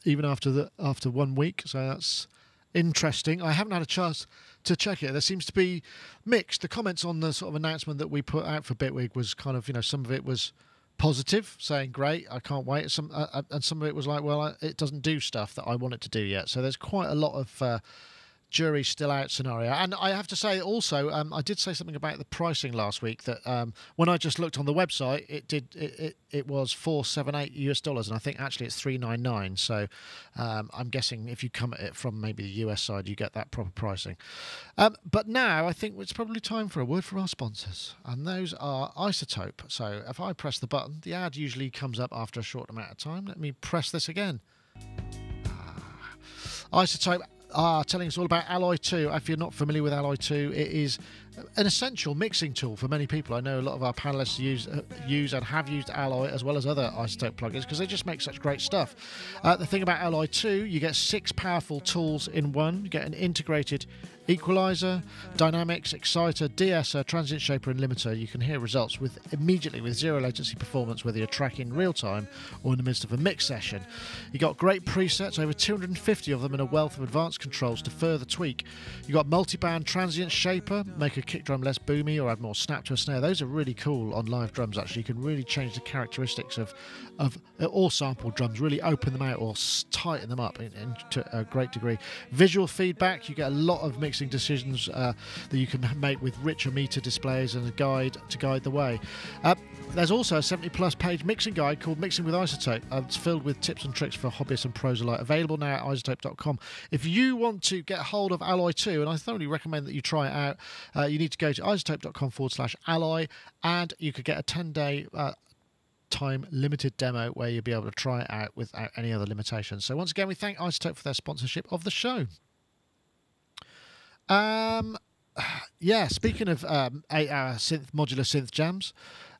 even after 1 week. So that's interesting. I haven't had a chance to check it. There seems to be mixed. The comments on the sort of announcement that we put out for Bitwig was kind of, some of it was positive, saying great, I can't wait. And some of it was like, well, it doesn't do stuff that I want it to do yet. So there's quite a lot of jury still out scenario. And I have to say also, I did say something about the pricing last week that when I just looked on the website, it was $478 and I think actually it's $399. So I'm guessing if you come at it from maybe the US side, you get that proper pricing. But now I think it's probably time for a word from our sponsors, and those are iZotope. So if I press the button, the ad usually comes up after a short amount of time. Let me press this again. iZotope telling us all about Alloy 2. If you're not familiar with Alloy 2, it is an essential mixing tool for many people. I know a lot of our panelists use and have used Alloy as well as other iZotope plugins because they just make such great stuff. The thing about Alloy 2, you get 6 powerful tools in one. You get an integrated equalizer, dynamics, exciter, de-esser, transient shaper and limiter. You can hear results immediately with zero latency performance, whether you're tracking real time or in the midst of a mix session. You got great presets, over 250 of them, and a wealth of advanced controls to further tweak. You got multi-band transient shaper, make a kick drum less boomy or add more snap to a snare. Those are really cool on live drums. Actually, you can really change the characteristics of all sample drums, really open them out or tighten them up to a great degree. Visual feedback, you get a lot of mixing decisions that you can make with richer meter displays and a guide to guide the way. There's also a 70-plus page mixing guide called Mixing with iZotope. It's filled with tips and tricks for hobbyists and pros alike, available now at iZotope.com. If you want to get hold of Alloy 2, and I thoroughly recommend that you try it out, you need to go to iZotope.com/alloy, and you could get a 10-day time limited demo where you'll be able to try it out without any other limitations. So once again, we thank iZotope for their sponsorship of the show. Yeah, speaking of 8-hour modular synth jams,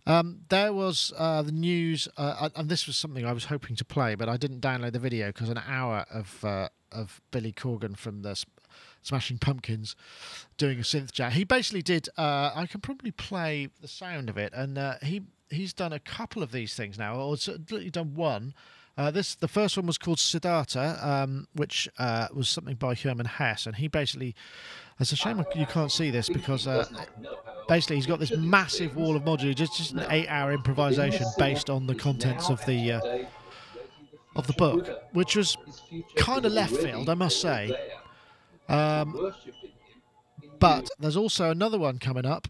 there was the news, and this was something I was hoping to play, but I didn't download the video because an hour of Billy Corgan from the Smashing Pumpkins doing a synth jam. He basically did. I can probably play the sound of it, and he's done a couple of these things now, or he's done one. The first one was called Siddhartha, which was something by Hermann Hesse, and he basically, it's a shame you can't see this because basically he's got this massive wall of modules, just an 8-hour improvisation based on the contents of the book, which was kind of left field, I must say. But there's also another one coming up,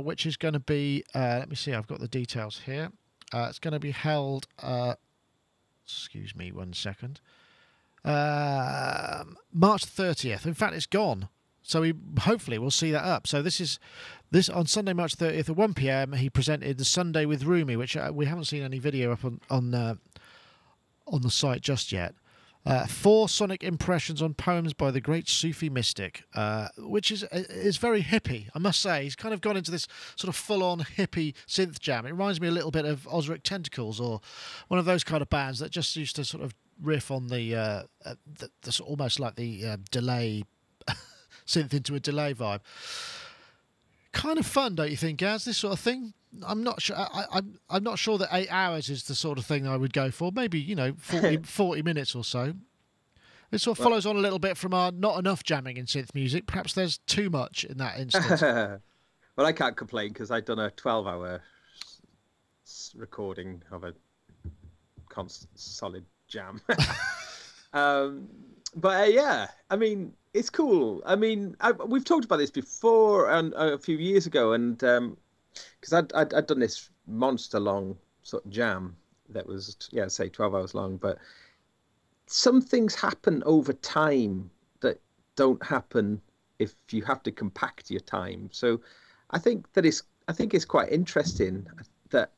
which is going to be, let me see, I've got the details here. It's going to be held. Excuse me 1 second. March 30th. In fact, it's gone. So hopefully we'll see that up. So this on Sunday, March 30th at 1 p.m. He presented the Sunday with Rumi, which we haven't seen any video up on the site just yet. 4 sonic impressions on poems by the great Sufi mystic, which is very hippie, I must say. He's kind of gone into this sort of full-on hippie synth jam. It reminds me a little bit of Ozric Tentacles or one of those kind of bands that just used to sort of riff on the almost like the delay synth into a delay vibe. Kind of fun, don't you think, Gaz? This sort of thing. I'm not sure. I'm not sure that 8 hours is the sort of thing I would go for. Maybe 40 minutes or so. It sort of follows on a little bit from our not enough jamming in synth music. Perhaps there's too much in that instance. Well, I can't complain because I've done a 12-hour recording of a constant solid jam. But yeah, I mean, it's cool. I mean, we've talked about this before and a few years ago, and because I'd done this monster long sort of jam that was, say 12 hours long, but some things happen over time that don't happen if you have to compact your time. So I think it's quite interesting that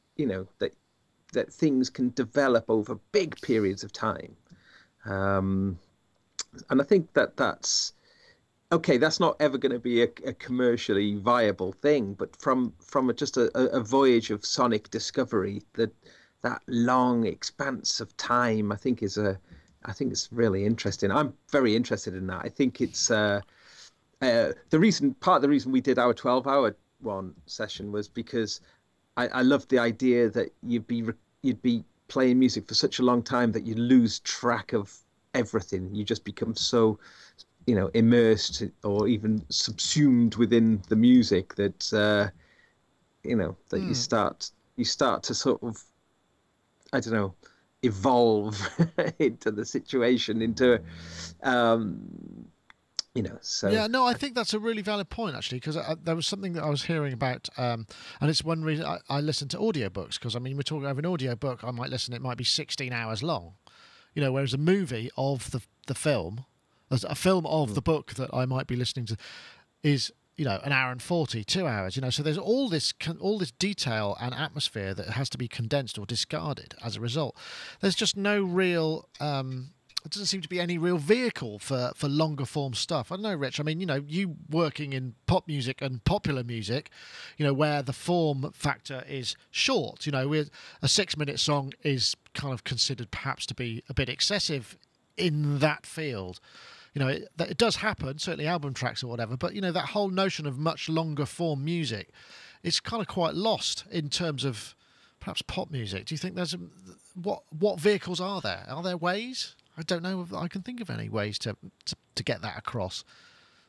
that things can develop over big periods of time. And I think that's okay. That's not ever going to be a commercially viable thing, but from just a voyage of sonic discovery, that long expanse of time, I think it's really interesting. I'm very interested in that. I think it's part of the reason we did our 12-hour one session was because I loved the idea that you'd be playing music for such a long time that you lose track of everything. You just become so immersed or even subsumed within the music that you start to sort of, I don't know, evolve into the situation, into so yeah, no, I think that's a really valid point actually, because there was something that I was hearing about, and it's one reason I listen to audiobooks, because I mean, we're talking over an audiobook, I might listen, it might be 16 hours long, whereas a movie of the film, a film of the book that I might be listening to is an hour and 40, 2 hours, so there's all this detail and atmosphere that has to be condensed or discarded as a result. There's just no real doesn't seem to be any real vehicle for longer form stuff. I don't know, Rich. I mean, you working in pop music and popular music, where the form factor is short. A 6-minute song is kind of considered perhaps to be a bit excessive in that field. It does happen, certainly album tracks or whatever, but that whole notion of much longer form music, it's kind of quite lost in terms of perhaps pop music. Do you think there's what vehicles are there? Are there ways? I don't know if I can think of any ways to get that across,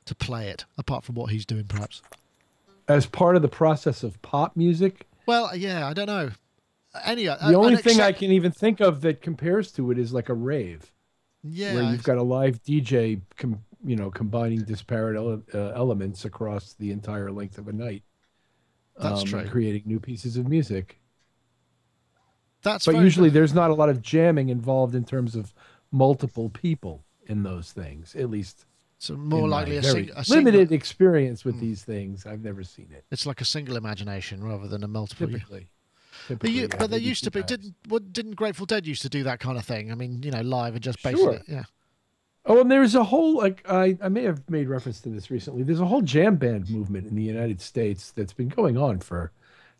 to play it, apart from what he's doing, perhaps. As part of the process of pop music? Well, yeah, I don't know. The only thing I can even think of that compares to it is like a rave. Yeah. Where you've got a live DJ, combining disparate elements across the entire length of a night. That's true. And creating new pieces of music. But usually there's not a lot of jamming involved in terms of multiple people in those things, at least. So more likely a limited experience with these things. I've never seen it. It's like a single imagination rather than a multiple. Typically, but there used to be. Didn't Grateful Dead used to do that kind of thing? I mean, live and just basically, yeah. Oh, and there's a whole, I may have made reference to this recently. There's a whole jam band movement in the United States that's been going on for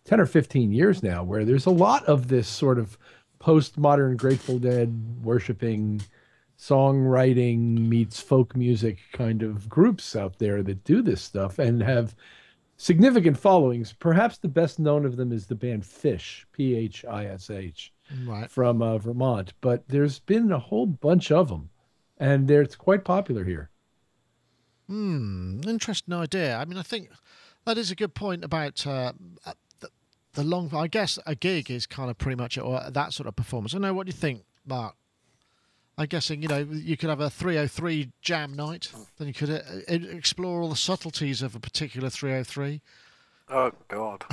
10 or 15 years now, where there's a lot of this sort of postmodern Grateful Dead worshiping, songwriting meets folk music kind of groups out there that do this stuff and have significant followings. Perhaps the best known of them is the band Phish, Phish, right, from Vermont. But there's been a whole bunch of them, and it's quite popular here. Interesting idea. I mean, I think that is a good point about the long. I guess a gig is kind of pretty much it, or that sort of performance. I don't know. What do you think, Mark? I'm guessing, you could have a 303 jam night, then you could explore all the subtleties of a particular 303. Oh, God.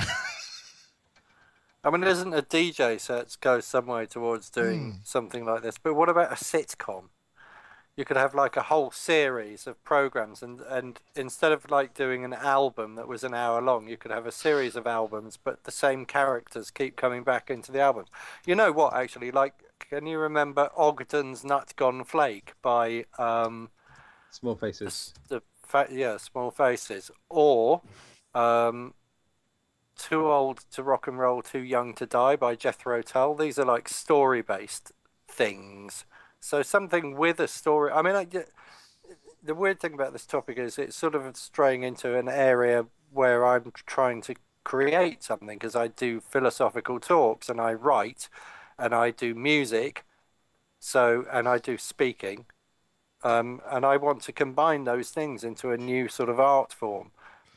I mean, isn't a DJ set goes some way towards doing something like this? But what about a sitcom? You could have like a whole series of programs, and instead of like doing an album that was an hour long, you could have a series of albums, but the same characters keep coming back into the albums. You know what, actually, like, can you remember Ogden's Nut Gone Flake by Small Faces? Small Faces, or Too Old to Rock and Roll, Too Young to Die by Jethro Tull. These are like story-based things. So something with a story. I mean, the weird thing about this topic is it's sort of straying into an area where I'm trying to create something, because I do philosophical talks and I write and I do music, and I do speaking, and I want to combine those things into a new sort of art form,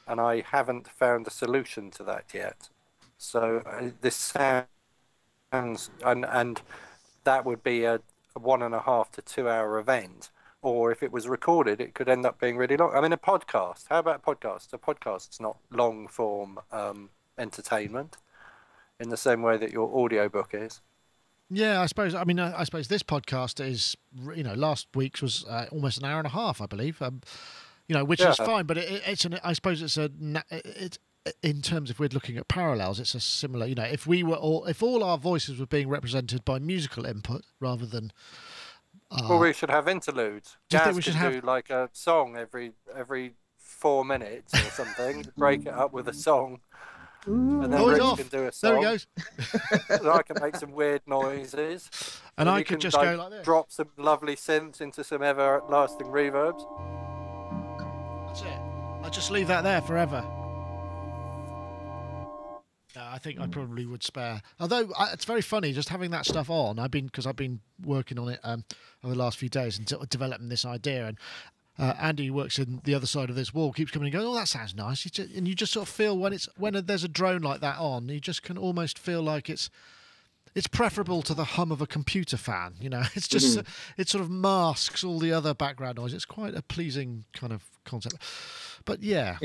and I haven't found a solution to that yet. So this sounds, and that would be a 1.5 to 2 hour event, or if it was recorded, it could end up being really long. I mean, a podcast. How about a podcast? A podcast's not long form entertainment in the same way that your audiobook is. Yeah, I suppose. I mean, I suppose this podcast is, last week's was almost an hour and a half, I believe. Which is fine, but I suppose it's in terms of we're looking at parallels, it's a similar. If all our voices were being represented by musical input rather than. Well, we should have interludes. Jazz could do like a song every 4 minutes or something. Break it up with a song. And then Rich can do a song. There he goes. And I can make some weird noises. And I could just go like this. Drop some lovely synths into some everlasting reverbs. That's it. I'll just leave that there forever. I think I probably would spare. Although it's very funny just having that stuff on. I've been working on it over the last few days and developing this idea. And Andy, who works in the other side of this wall, keeps coming and going, "Oh, that sounds nice." And you just sort of feel when there's a drone like that on, you just can almost feel like it's preferable to the hum of a computer fan. It's just it sort of masks all the other background noise. It's quite a pleasing kind of concept. But yeah.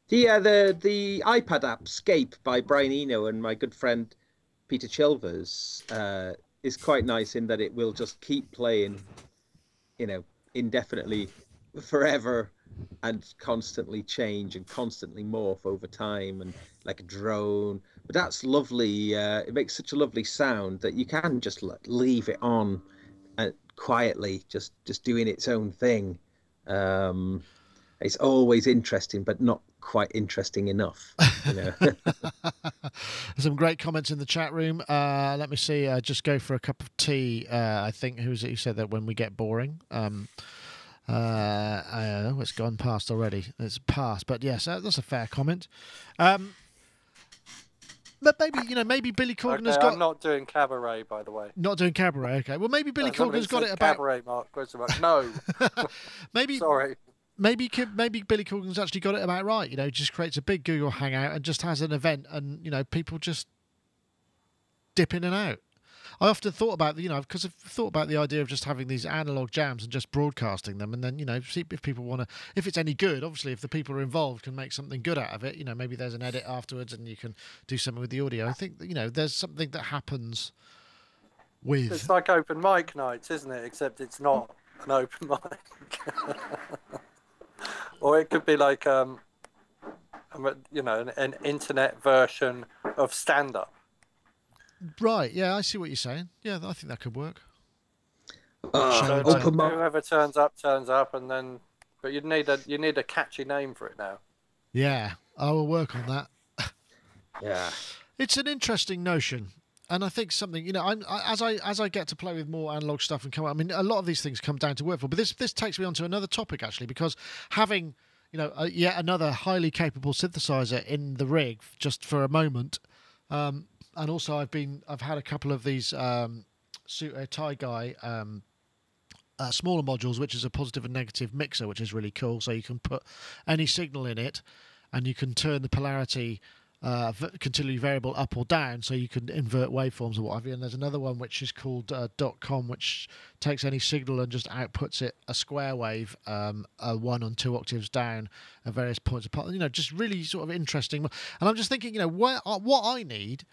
The iPad app Scape by Brian Eno and my good friend Peter Chilvers is quite nice in that it will just keep playing, indefinitely, forever, and constantly change and constantly morph over time, and like a drone. But that's lovely. It makes such a lovely sound that you can just leave it on quietly, just doing its own thing. It's always interesting, but not quite interesting enough. You know. Some great comments in the chat room. Let me see. Just go for a cup of tea. I think who's it who said that when we get boring? It's gone past already. It's past, but yes, that's a fair comment. But maybe Billy Corgan has got. I'm not doing cabaret, by the way. Not doing cabaret. Okay. Well, maybe Billy Corgan's got it about. Cabaret, Mark. Question mark. No. Maybe. Sorry. Maybe Billy Corgan's actually got it about right. You know, just creates a big Google Hangout and just has an event, and people just dip in and out. I often thought about because I've thought about the idea of just having these analog jams and just broadcasting them, and then see if people want to, if it's any good. Obviously, if the people are involved can make something good out of it, maybe there's an edit afterwards, and you can do something with the audio. I think that, there's something that happens with. It's like open mic nights, isn't it? Except it's not an open mic. Or it could be like an internet version of stand-up. Right, yeah, I see what you're saying. Yeah, I think that could work. Whoever turns up, and but you need a catchy name for it now. Yeah, I will work on that. Yeah, it's an interesting notion, and I think something as I get to play with more analog stuff and come out. I mean, a lot of these things come down to workflow, but this takes me on to another topic actually, because having yet another highly capable synthesizer in the rig just for a moment. And also, I've had a couple of these Taigai smaller modules, which is a positive and negative mixer, which is really cool. So you can put any signal in it, and you can turn the polarity continually variable up or down, so you can invert waveforms or what have you. And there's another one which is called .com, which takes any signal and just outputs it a square wave, 1 and 2 octaves down at various points apart. Just really sort of interesting. And I'm just thinking, what I need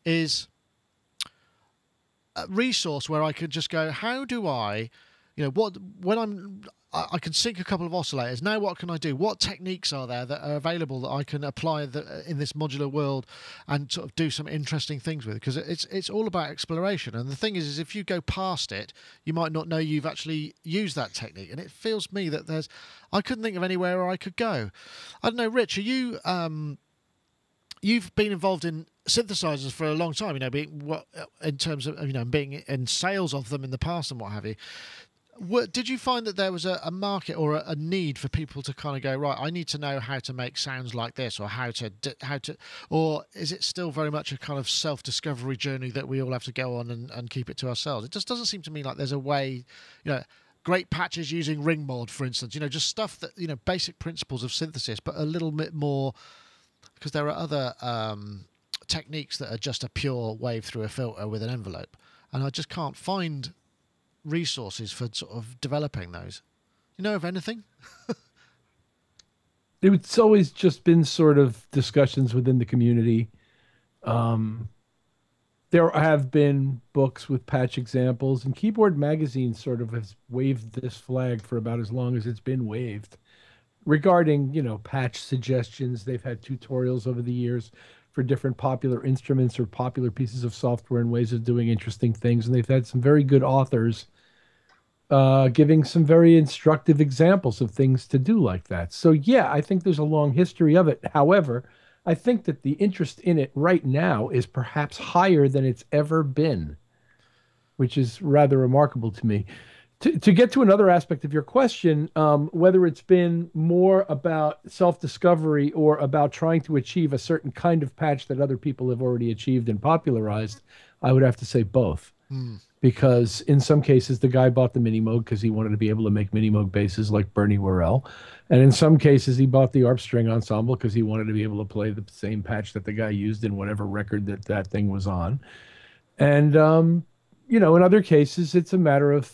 is a resource where I could just go, how do I, I can sync a couple of oscillators. Now what can I do? What techniques are there that are available that I can apply in this modular world and sort of do some interesting things with? Because it's all about exploration. And the thing is if you go past it, you might not know you've actually used that technique. And it feels to me that I couldn't think of anywhere where I could go. I don't know, Rich, are you... You've been involved in synthesizers for a long time, in terms of being in sales of them in the past and what have you. Did you find that there was a market or a need for people to kind of go, right, I need to know how to make sounds like this, or how to, or is it still very much a kind of self-discovery journey that we all have to go on and keep it to ourselves? It just doesn't seem to me like there's a way, great patches using ring mod, for instance, just stuff that, basic principles of synthesis, but a little bit more. Because there are other techniques that are just a pure wave through a filter with an envelope. And I just can't find resources for sort of developing those. You know of anything? It's always just been sort of discussions within the community. There have been books with patch examples, and Keyboard Magazine sort of has waved this flag for about as long as it's been waved. Regarding, patch suggestions, they've had tutorials over the years for different popular instruments or popular pieces of software and ways of doing interesting things. And they've had some very good authors giving some very instructive examples of things to do like that. So, yeah, I think there's a long history of it. However, I think that the interest in it right now is perhaps higher than it's ever been, which is rather remarkable to me. To get to another aspect of your question, whether it's been more about self-discovery or about trying to achieve a certain kind of patch that other people have already achieved and popularized, I would have to say both. Because in some cases, the guy bought the Minimoog because he wanted to be able to make Minimoog basses like Bernie Worrell. And in some cases, he bought the ARP String Ensemble because he wanted to be able to play the same patch that the guy used in whatever record that thing was on. And... in other cases, it's a matter of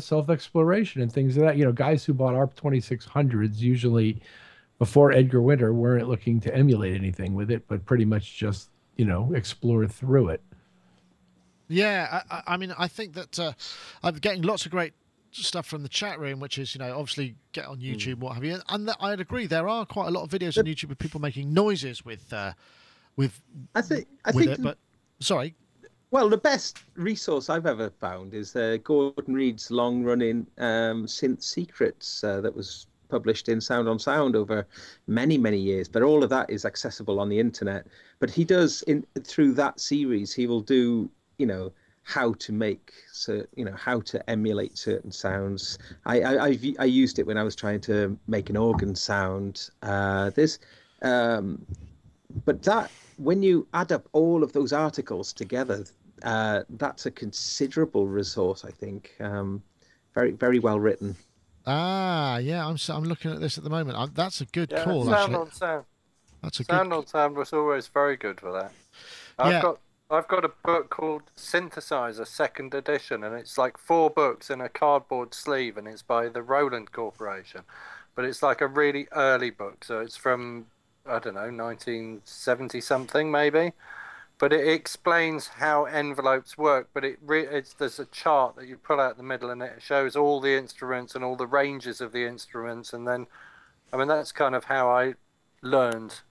self-exploration and things like that. Guys who bought ARP 2600s usually before Edgar Winter weren't looking to emulate anything with it, but pretty much just, explore through it. Yeah, I mean, I think that I'm getting lots of great stuff from the chat room, which is, obviously get on YouTube, what have you. And I'd agree, there are quite a lot of videos on YouTube with people making noises with I think it. But sorry. Well, the best resource I've ever found is Gordon Reed's long-running Synth Secrets that was published in Sound on Sound over many, many years. But all of that is accessible on the internet. But he does, through that series, he will do, how to make, how to emulate certain sounds. I used it when I was trying to make an organ sound. But that, when you add up all of those articles together, that's a considerable resource, I think. Very, very well written. Ah, yeah, I'm looking at this at the moment. That's a good call, Sound actually. on Sound. That's a Sound good. on Sound was always very good for that. I've got a book called Synthesizer Second Edition, and it's like 4 books in a cardboard sleeve, and it's by the Roland Corporation. But it's like a really early book, so it's from, I don't know, 1970 something maybe. But it explains how envelopes work. But there's a chart that you pull out the middle, and it shows all the instruments and all the ranges of the instruments. And then, I mean, that's kind of how I learned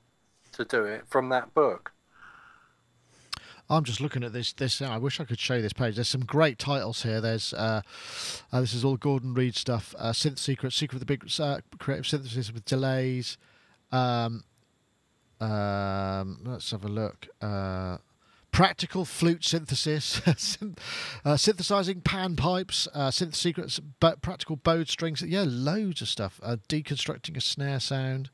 to do it, from that book. I'm just looking at this. I wish I could show you this page. There's some great titles here. There's this is all Gordon Reed stuff. Synth Secret of the Big Creative Synthesis with Delays. Let's have a look. Practical flute synthesis, synthesizing pan pipes, synth secrets, practical bowed strings. Yeah, loads of stuff. Deconstructing a snare sound.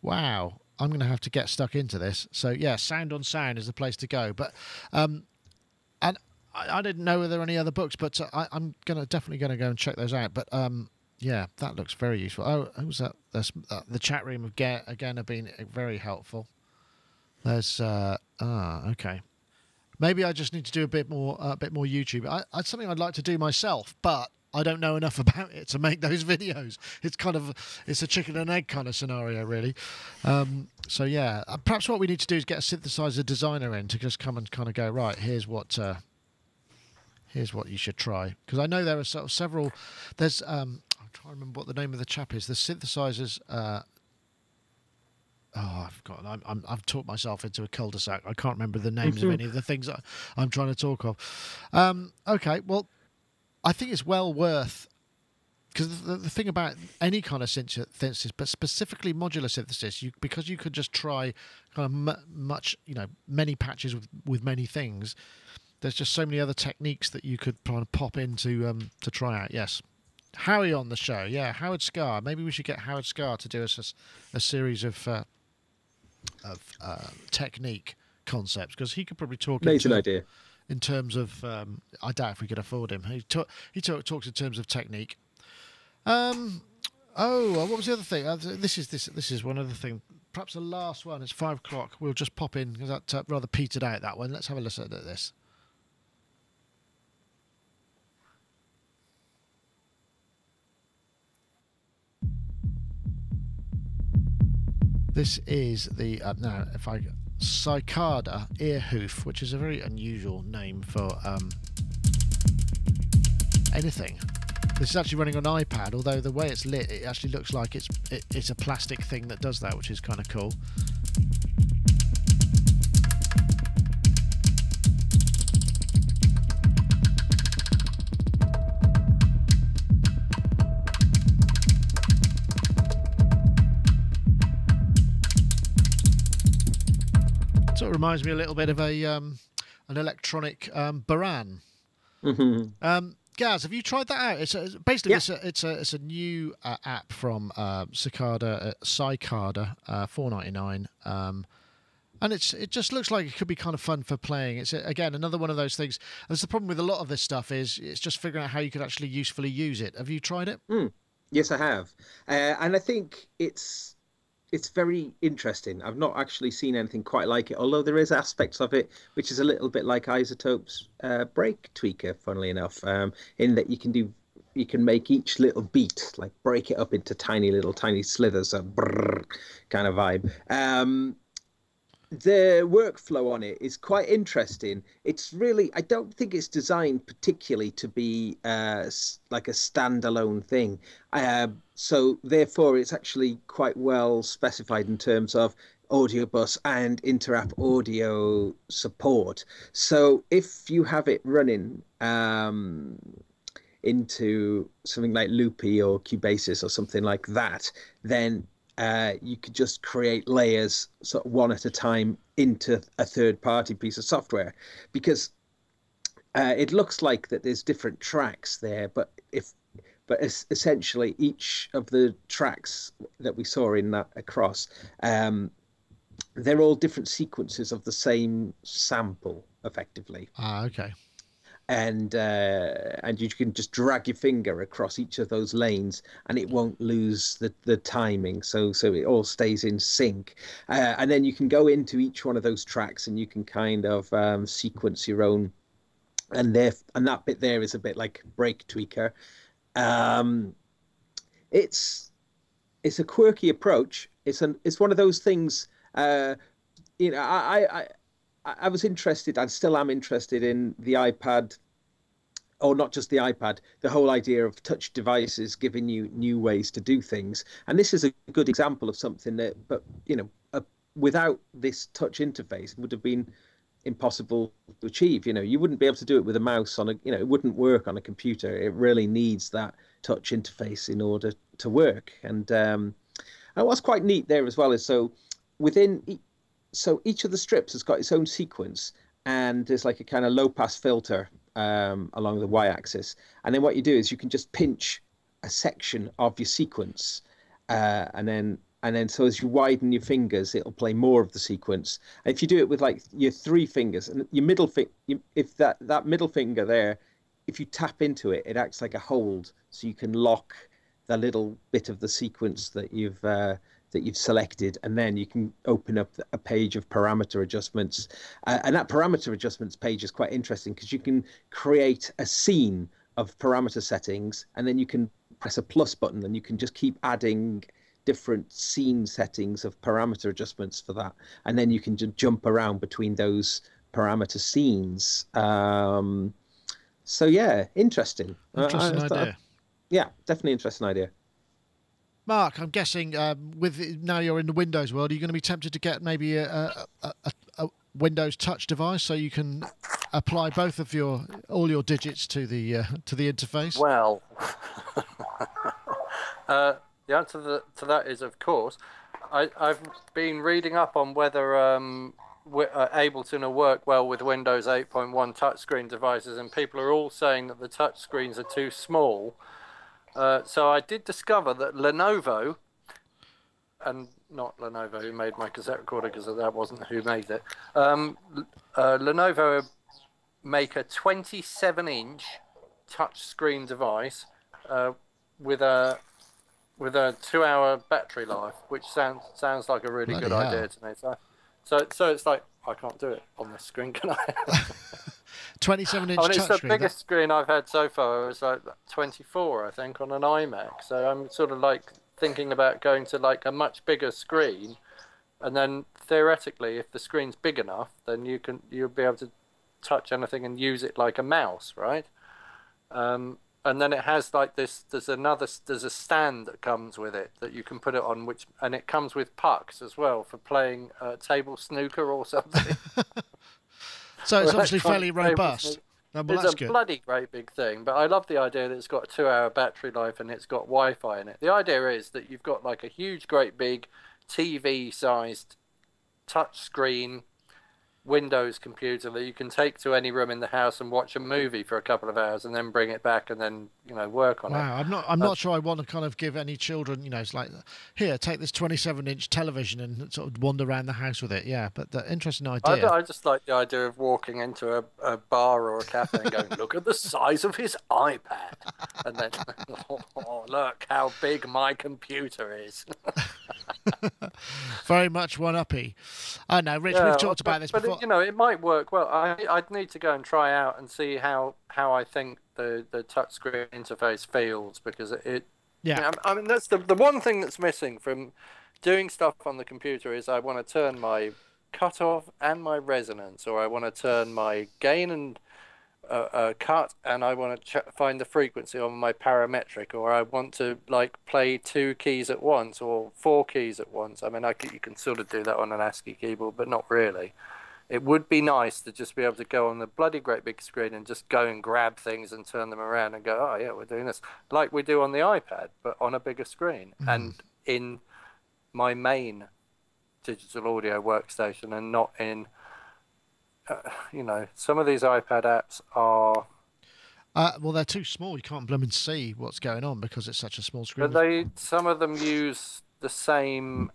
Wow, I'm going to have to get stuck into this. So yeah, Sound on Sound is the place to go. But and I didn't know whether there were any other books, but I'm definitely going to go and check those out. But yeah, that looks very useful. Oh, who's that? The chat room again have been very helpful. There's okay. Maybe I just need to do a bit more YouTube. It's something I'd like to do myself, but I don't know enough about it to make those videos. It's a chicken and egg kind of scenario, really. So yeah, perhaps what we need to do is get a synthesizer designer in to just come and kind of go, right, here's what you should try. Because I know there are sort of several. There's I'm trying to remember what the name of the chap is. The synthesizers. I've forgotten. I've talked myself into a cul-de-sac. I can't remember the names of any of the things I'm trying to talk of. Okay, well, I think it's well worth, because the thing about any kind of synthesis, but specifically modular synthesis, because you could just try kind of many patches with many things. There's just so many other techniques that you could kind of pop into to try out. Yes. Howie on the show. Yeah, Howard Scarr. Maybe we should get Howard Scarr to do us a series of technique concepts, because he could probably talk. Amazing idea. In terms of, I doubt if we could afford him. He talks in terms of technique. What was the other thing? This is one other thing. Perhaps the last one. It's 5 o'clock. We'll just pop in because that rather petered out, that one. Let's have a listen at this. This is the Cicada Earhoof, which is a very unusual name for anything. This is actually running on iPad, although the way it's lit, it actually looks like it's a plastic thing that does that, which is kind of cool. Sort of reminds me a little bit of an electronic Baran. Mm-hmm. Gaz, have you tried that out? It's a new app from Cicada, $4.99, and it just looks like it could be kind of fun for playing. It's again another one of those things. That's the problem with a lot of this stuff is it's just figuring out how you could actually usefully use it. Have you tried it? Yes, I have, and I think it's very interesting. I've not actually seen anything quite like it, although there is aspects of it which is a little bit like Isotope's break tweaker, funnily enough, in that you can make each little beat, like break it up into tiny slithers, a brrr kind of vibe. The workflow on it is quite interesting. It's really, I don't think it's designed particularly to be like a standalone thing. So therefore, it's actually quite well specified in terms of audio bus and Interapp audio support. So if you have it running into something like Loopy or Cubasis or something like that, then you could just create layers sort of one at a time into a third-party piece of software, because it looks like that there's different tracks there, but essentially each of the tracks that we saw in that across, they're all different sequences of the same sample, effectively. Okay. And you can just drag your finger across each of those lanes, and it won't lose the timing. So it all stays in sync. And then you can go into each one of those tracks, and you can kind of sequence your own. And that bit there is a bit like Break Tweaker. It's a quirky approach. It's one of those things. I was interested, and still am interested in the iPad, or not just the iPad, the whole idea of touch devices giving you new ways to do things. And this is a good example of something that, but without this touch interface, would have been impossible to achieve. You wouldn't be able to do it with a mouse on it wouldn't work on a computer. It really needs that touch interface in order to work. And what's quite neat there as well is, so each of the strips has got its own sequence, and there's like a kind of low pass filter along the y-axis. And then what you do is you can just pinch a section of your sequence, and then so as you widen your fingers, it'll play more of the sequence. And if you do it with like your 3 fingers and your middle finger, if that middle finger there, if you tap into it, it acts like a hold, so you can lock the little bit of the sequence that you've selected, and then you can open up a page of parameter adjustments. And that parameter adjustments page is quite interesting, because you can create a scene of parameter settings, and then you can press a plus button, and you can just keep adding different scene settings of parameter adjustments for that, and then you can just jump around between those parameter scenes. So yeah, interesting. Interesting idea. Yeah, definitely interesting idea. Mark, I'm guessing now you're in the Windows world, are you going to be tempted to get maybe a Windows Touch device so you can apply both of all your digits to the interface? Well, the answer to that is, of course. I've been reading up on whether Ableton will work well with Windows 8.1 touchscreen devices, and people are all saying that the touchscreens are too small. So I did discover that Lenovo, and not Lenovo who made my cassette recorder, because that wasn't who made it, Lenovo make a 27-inch touchscreen device with a 2-hour battery life, which sounds like a really good idea to me. So it's like, I can't do it on this screen, can I? 27-inch it's the touchscreen. biggest screen I've had so far. It was like 24, I think, on an iMac. So I'm sort of like thinking about going to like a much bigger screen, and then theoretically, if the screen's big enough, then you'll be able to touch anything and use it like a mouse, right? And then it has like this. There's a stand that comes with it that you can put it on, and it comes with pucks as well for playing table snooker or something. So it's obviously fairly robust. Well, it's a bloody great big thing, but I love the idea that it's got a 2-hour battery life and it's got Wi-Fi in it. The idea is that you've got like a huge, great big TV-sized touch screen Windows computer that you can take to any room in the house and watch a movie for a couple of hours, and then bring it back and then work on it. Wow, I'm not sure I want to kind of give any children, it's like, here, take this 27-inch television and sort of wander around the house with it. Yeah, but the interesting idea. I just like the idea of walking into a bar or a cafe and going, look at the size of his iPad, and then oh, look how big my computer is. Very much one-uppy. I know, Rich, we've talked about this before. But it might work well. I'd need to go and try out and see how I think the touchscreen interface feels, because I mean, that's the one thing that's missing from doing stuff on the computer is I want to turn my cutoff and my resonance, or I want to turn my gain and a cut, and I want to find the frequency on my parametric, or I want to like play 2 keys at once or 4 keys at once. I mean, you can sort of do that on an ASCII keyboard, but not really. It would be nice to just be able to go on the bloody great big screen and just go and grab things and turn them around and go, oh yeah, we're doing this like we do on the iPad, but on a bigger screen and in my main digital audio workstation, and not in some of these iPad apps are well, they're too small. You can't blooming see what's going on because it's such a small screen. but some of them use the same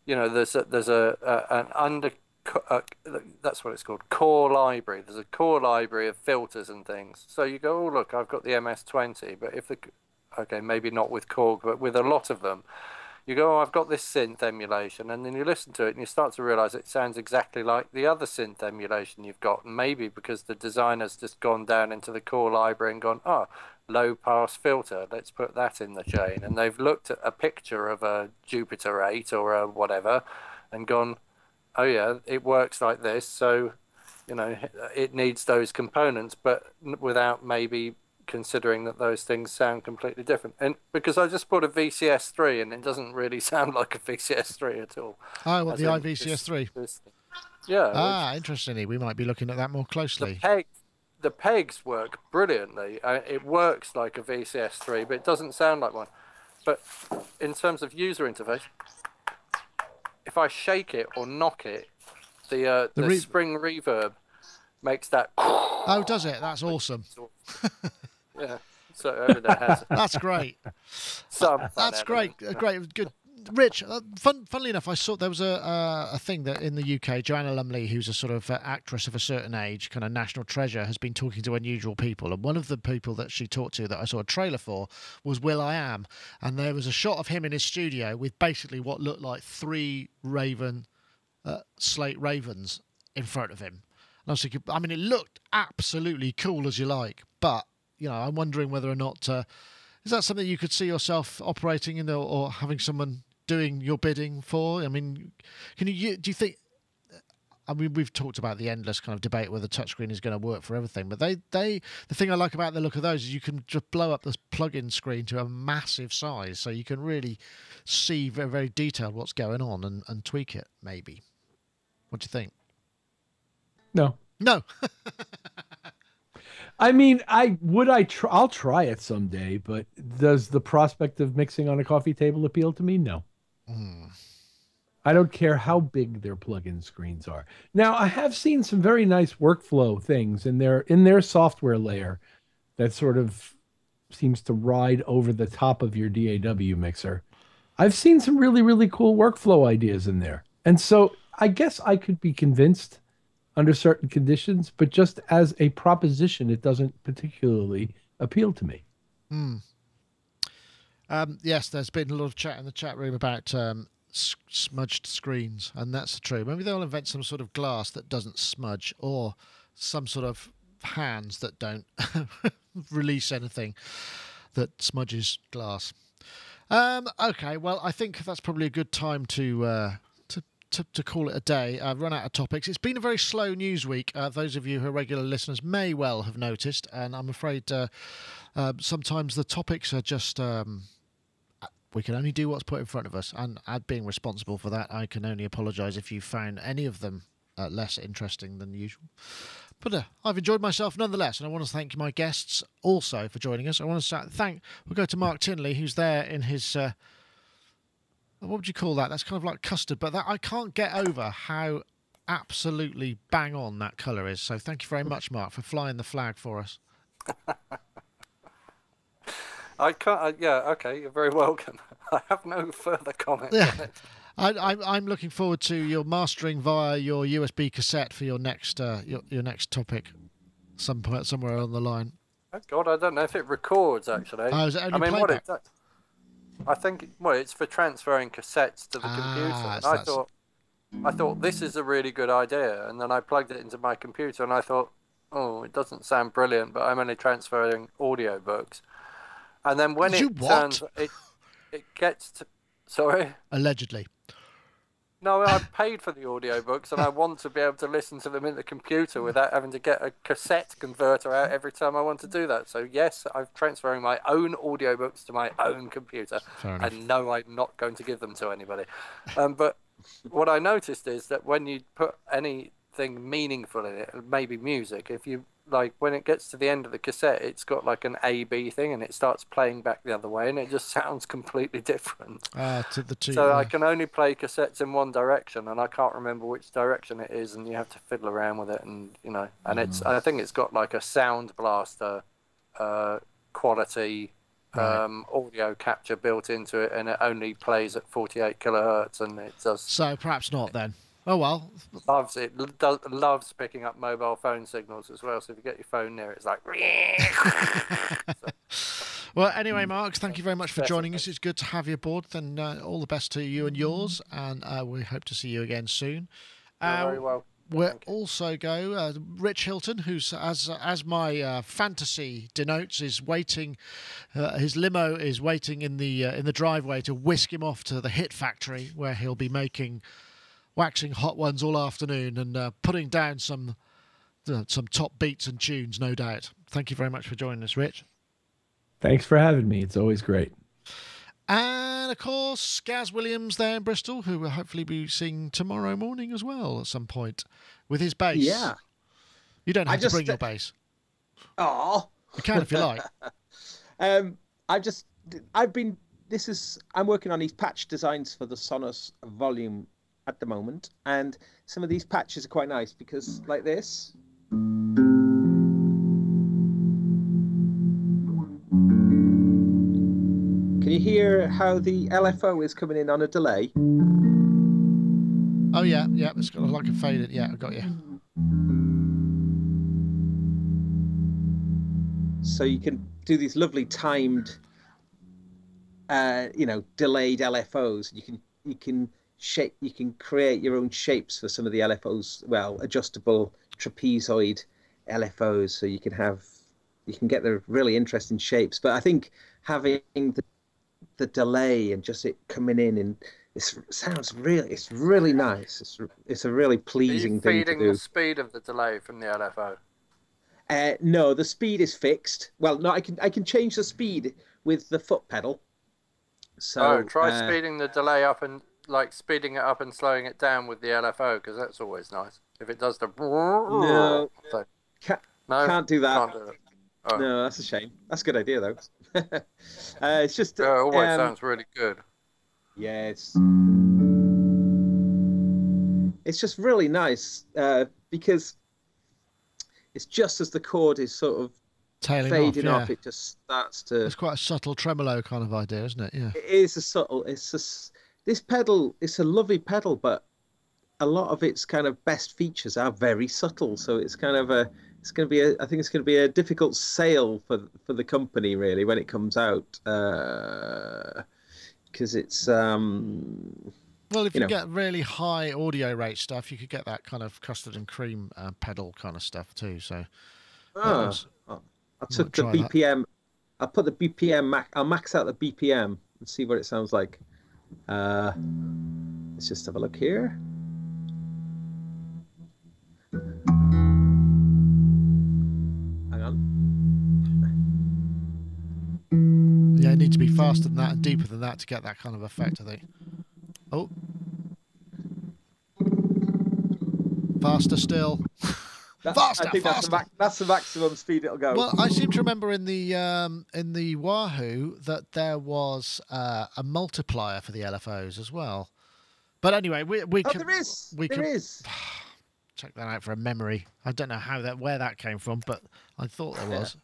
there's an under that's what it's called, core library. There's a core library of filters and things. So you go, oh look, I've got the MS-20, but okay, maybe not with Korg, but with a lot of them, you go, oh, I've got this synth emulation, and then you listen to it and you start to realize it sounds exactly like the other synth emulation you've got. And maybe because the designer's just gone down into the core library and gone, oh, low pass filter, let's put that in the chain. And they've looked at a picture of a Jupiter 8 or a whatever and gone, oh yeah, it works like this. So, it needs those components, but without maybe considering that those things sound completely different. And because I just bought a VCS3 and it doesn't really sound like a VCS3 at all. Oh, what, the iVCS3? Yeah. Interestingly, we might be looking at that more closely. The pegs work brilliantly. It works like a VCS3, but it doesn't sound like one. But in terms of user interface, if I shake it or knock it, the spring reverb makes that. Oh, does it? That's awesome. Yeah. So everything has. That's great. That's great. Great. Good. Rich, funnily enough, I saw there was a thing that in the UK, Joanna Lumley, who's a sort of actress of a certain age, kind of national treasure, has been talking to unusual people. And one of the people that she talked to that I saw a trailer for was Will.i.am. And there was a shot of him in his studio with basically what looked like 3 slate ravens in front of him. And I was thinking, I mean, it looked absolutely cool as you like, but, I'm wondering whether or not, is that something you could see yourself operating in or having someone doing your bidding for? I mean, do you think, I mean, we've talked about the endless kind of debate whether touchscreen is going to work for everything, but the thing I like about the look of those is you can just blow up this plug-in screen to a massive size, so you can really see very, very detailed what's going on and tweak it, maybe. What do you think? No. I mean, I'll try it someday, but does the prospect of mixing on a coffee table appeal to me? No. I don't care how big their plug-in screens are. Now, I have seen some very nice workflow things in their software layer that sort of seems to ride over the top of your DAW mixer. I've seen some really, really cool workflow ideas in there. And so I guess I could be convinced under certain conditions, but just as a proposition, it doesn't particularly appeal to me. Yes, there's been a lot of chat in the chat room about smudged screens, and that's true. Maybe they'll invent some sort of glass that doesn't smudge, or some sort of hands that don't release anything that smudges glass. Okay, well, I think that's probably a good time to call it a day. I've run out of topics. It's been a very slow news week. Those of you who are regular listeners may well have noticed, and I'm afraid sometimes the topics are just... we can only do what's put in front of us, and being responsible for that, I can only apologise if you found any of them less interesting than usual. But I've enjoyed myself nonetheless, and I want to thank my guests also for joining us. I want to we'll go to Mark Tinley, who's there in his... what would you call that? That's kind of like custard, but I can't get over how absolutely bang on that colour is. So thank you very much, Mark, for flying the flag for us. I can't. Yeah, okay. You're very welcome. I have no further comment on it. I'm looking forward to your mastering via your USB cassette for your next your next topic, somewhere on the line. Oh God, I don't know if it records actually. Oh, is it only playback? What it does, I think it's for transferring cassettes to the computer. And I thought this is a really good idea, and then I plugged it into my computer, and I thought, oh, it doesn't sound brilliant, but I'm only transferring audio books. And then when it turns, it gets to... Sorry? Allegedly. No, I paid for the audiobooks and I want to be able to listen to them in the computer without having to get a cassette converter out every time I want to do that. So yes, I'm transferring my own audiobooks to my own computer. Fair enough. And no, I'm not going to give them to anybody. But what I noticed is that when you put anything meaningful in it, maybe music, if you like when it gets to the end of the cassette, it's got like an A-B thing and it starts playing back the other way and it just sounds completely different. To the two. So I can only play cassettes in one direction and I can't remember which direction it is, and you have to fiddle around with it, and I think it's got like a Sound Blaster quality audio capture built into it, and it only plays at 48 kilohertz, and it does. So perhaps not then. Oh well. Loves picking up mobile phone signals as well. So if you get your phone near it, it's like. Well, anyway, Mark, thank you very much for joining us. It's good to have you aboard. Then all the best to you and yours, and we hope to see you again soon. Very well. We'll also go Rich Hilton, who's as my fantasy denotes, is waiting. His limo is waiting in the driveway to whisk him off to the Hit Factory, where he'll be waxing hot ones all afternoon and putting down some top beats and tunes, no doubt. Thank you very much for joining us, Rich. Thanks for having me. It's always great. And, of course, Gaz Williams there in Bristol, who we'll hopefully be seeing tomorrow morning as well at some point with his bass. Yeah. You don't have to bring your bass. Oh. You can if you like. I'm working on these patch designs for the Sonos volume at the moment, and some of these patches are quite nice because, like this. Can you hear how the LFO is coming in on a delay? Oh, yeah, it's got like a faded. Yeah, I got you. So you can do these lovely timed, delayed LFOs. You can create your own shapes for some of the LFOs. Well, adjustable trapezoid LFOs, so you can get the really interesting shapes. But I think having the delay and just it coming in, and it's really nice. It's a really pleasing thing to do. Are you feeding the speed of the delay from the LFO? No, the speed is fixed. Well, no, I can change the speed with the foot pedal. So try speeding the delay up and speeding it up and slowing it down with the LFO, because that's always nice. If it does the no, can't do that. Can't do it. Oh. No, that's a shame. That's a good idea though. It's just it always sounds really good. Yeah, it's just really nice because it's just as the chord is sort of tailing fading off, off, it just starts to. It's quite a subtle tremolo kind of idea, isn't it? Yeah. It is a subtle. This pedal. It's a lovely pedal, but a lot of its kind of best features are very subtle. So it's kind of a. It's going to be I think it's going to be a difficult sale for the company really when it comes out, because it's. Well, if you get really high audio rate stuff, you could get that kind of custard and cream pedal kind of stuff too. So. I took the BPM. I'll put the BPM. I'll max out the BPM and see what it sounds like. Let's just have a look here. Hang on. Yeah, it needs to be faster than that and deeper than that to get that kind of effect, I think. Oh. Faster still. Faster. I think that's the maximum speed it'll go. Well, I seem to remember in the Wahoo that there was a multiplier for the LFOs as well. But anyway, we can. There is. Check that out for a memory. I don't know where that came from, but I thought there was.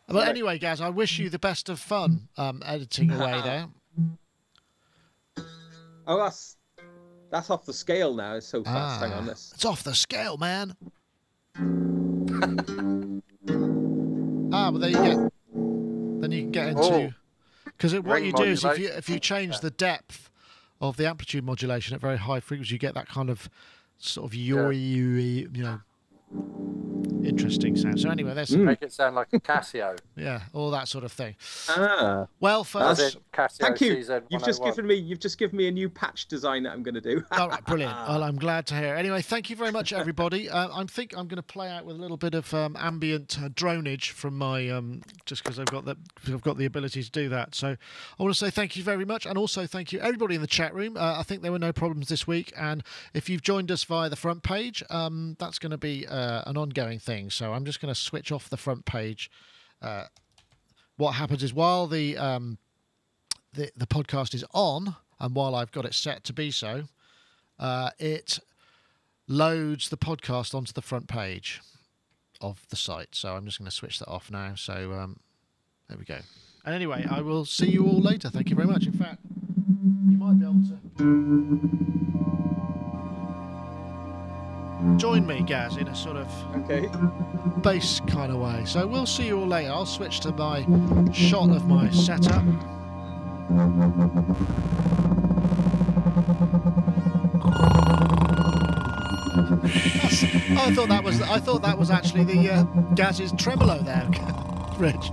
But anyway, Gaz, I wish you the best of fun editing away there. Oh, that's off the scale now. It's so fast. Hang on, it's off the scale, man. Well, there you go. Then you can get into, because what you do is if you change the depth of the amplitude modulation at very high frequency, you get that kind of sort of interesting sound. So anyway, there's Make it sound like a Casio. yeah, all that sort of thing. Ah, Well, As folks, in Casio thank you. CZ101. You've just given me a new patch design that I'm going to do. all right, brilliant. Well, I'm glad to hear. Anyway, thank you very much, everybody. I think I'm going to play out with a little bit of ambient dronage from my just because I've got the ability to do that. So I want to say thank you very much, and also thank you everybody in the chat room. I think there were no problems this week, and if you've joined us via the front page, that's going to be an ongoing thing. So I'm just going to switch off the front page. What happens is while the podcast is on, and while I've got it set to be so, it loads the podcast onto the front page of the site. So I'm just going to switch that off now. So there we go. And anyway, I will see you all later. Thank you very much. In fact, you might be able to join me, Gaz, in a sort of bass kind of way. So we'll see you all later. I'll switch to my shot of my setup. I thought that was actually the Gaz's tremolo there, Rich.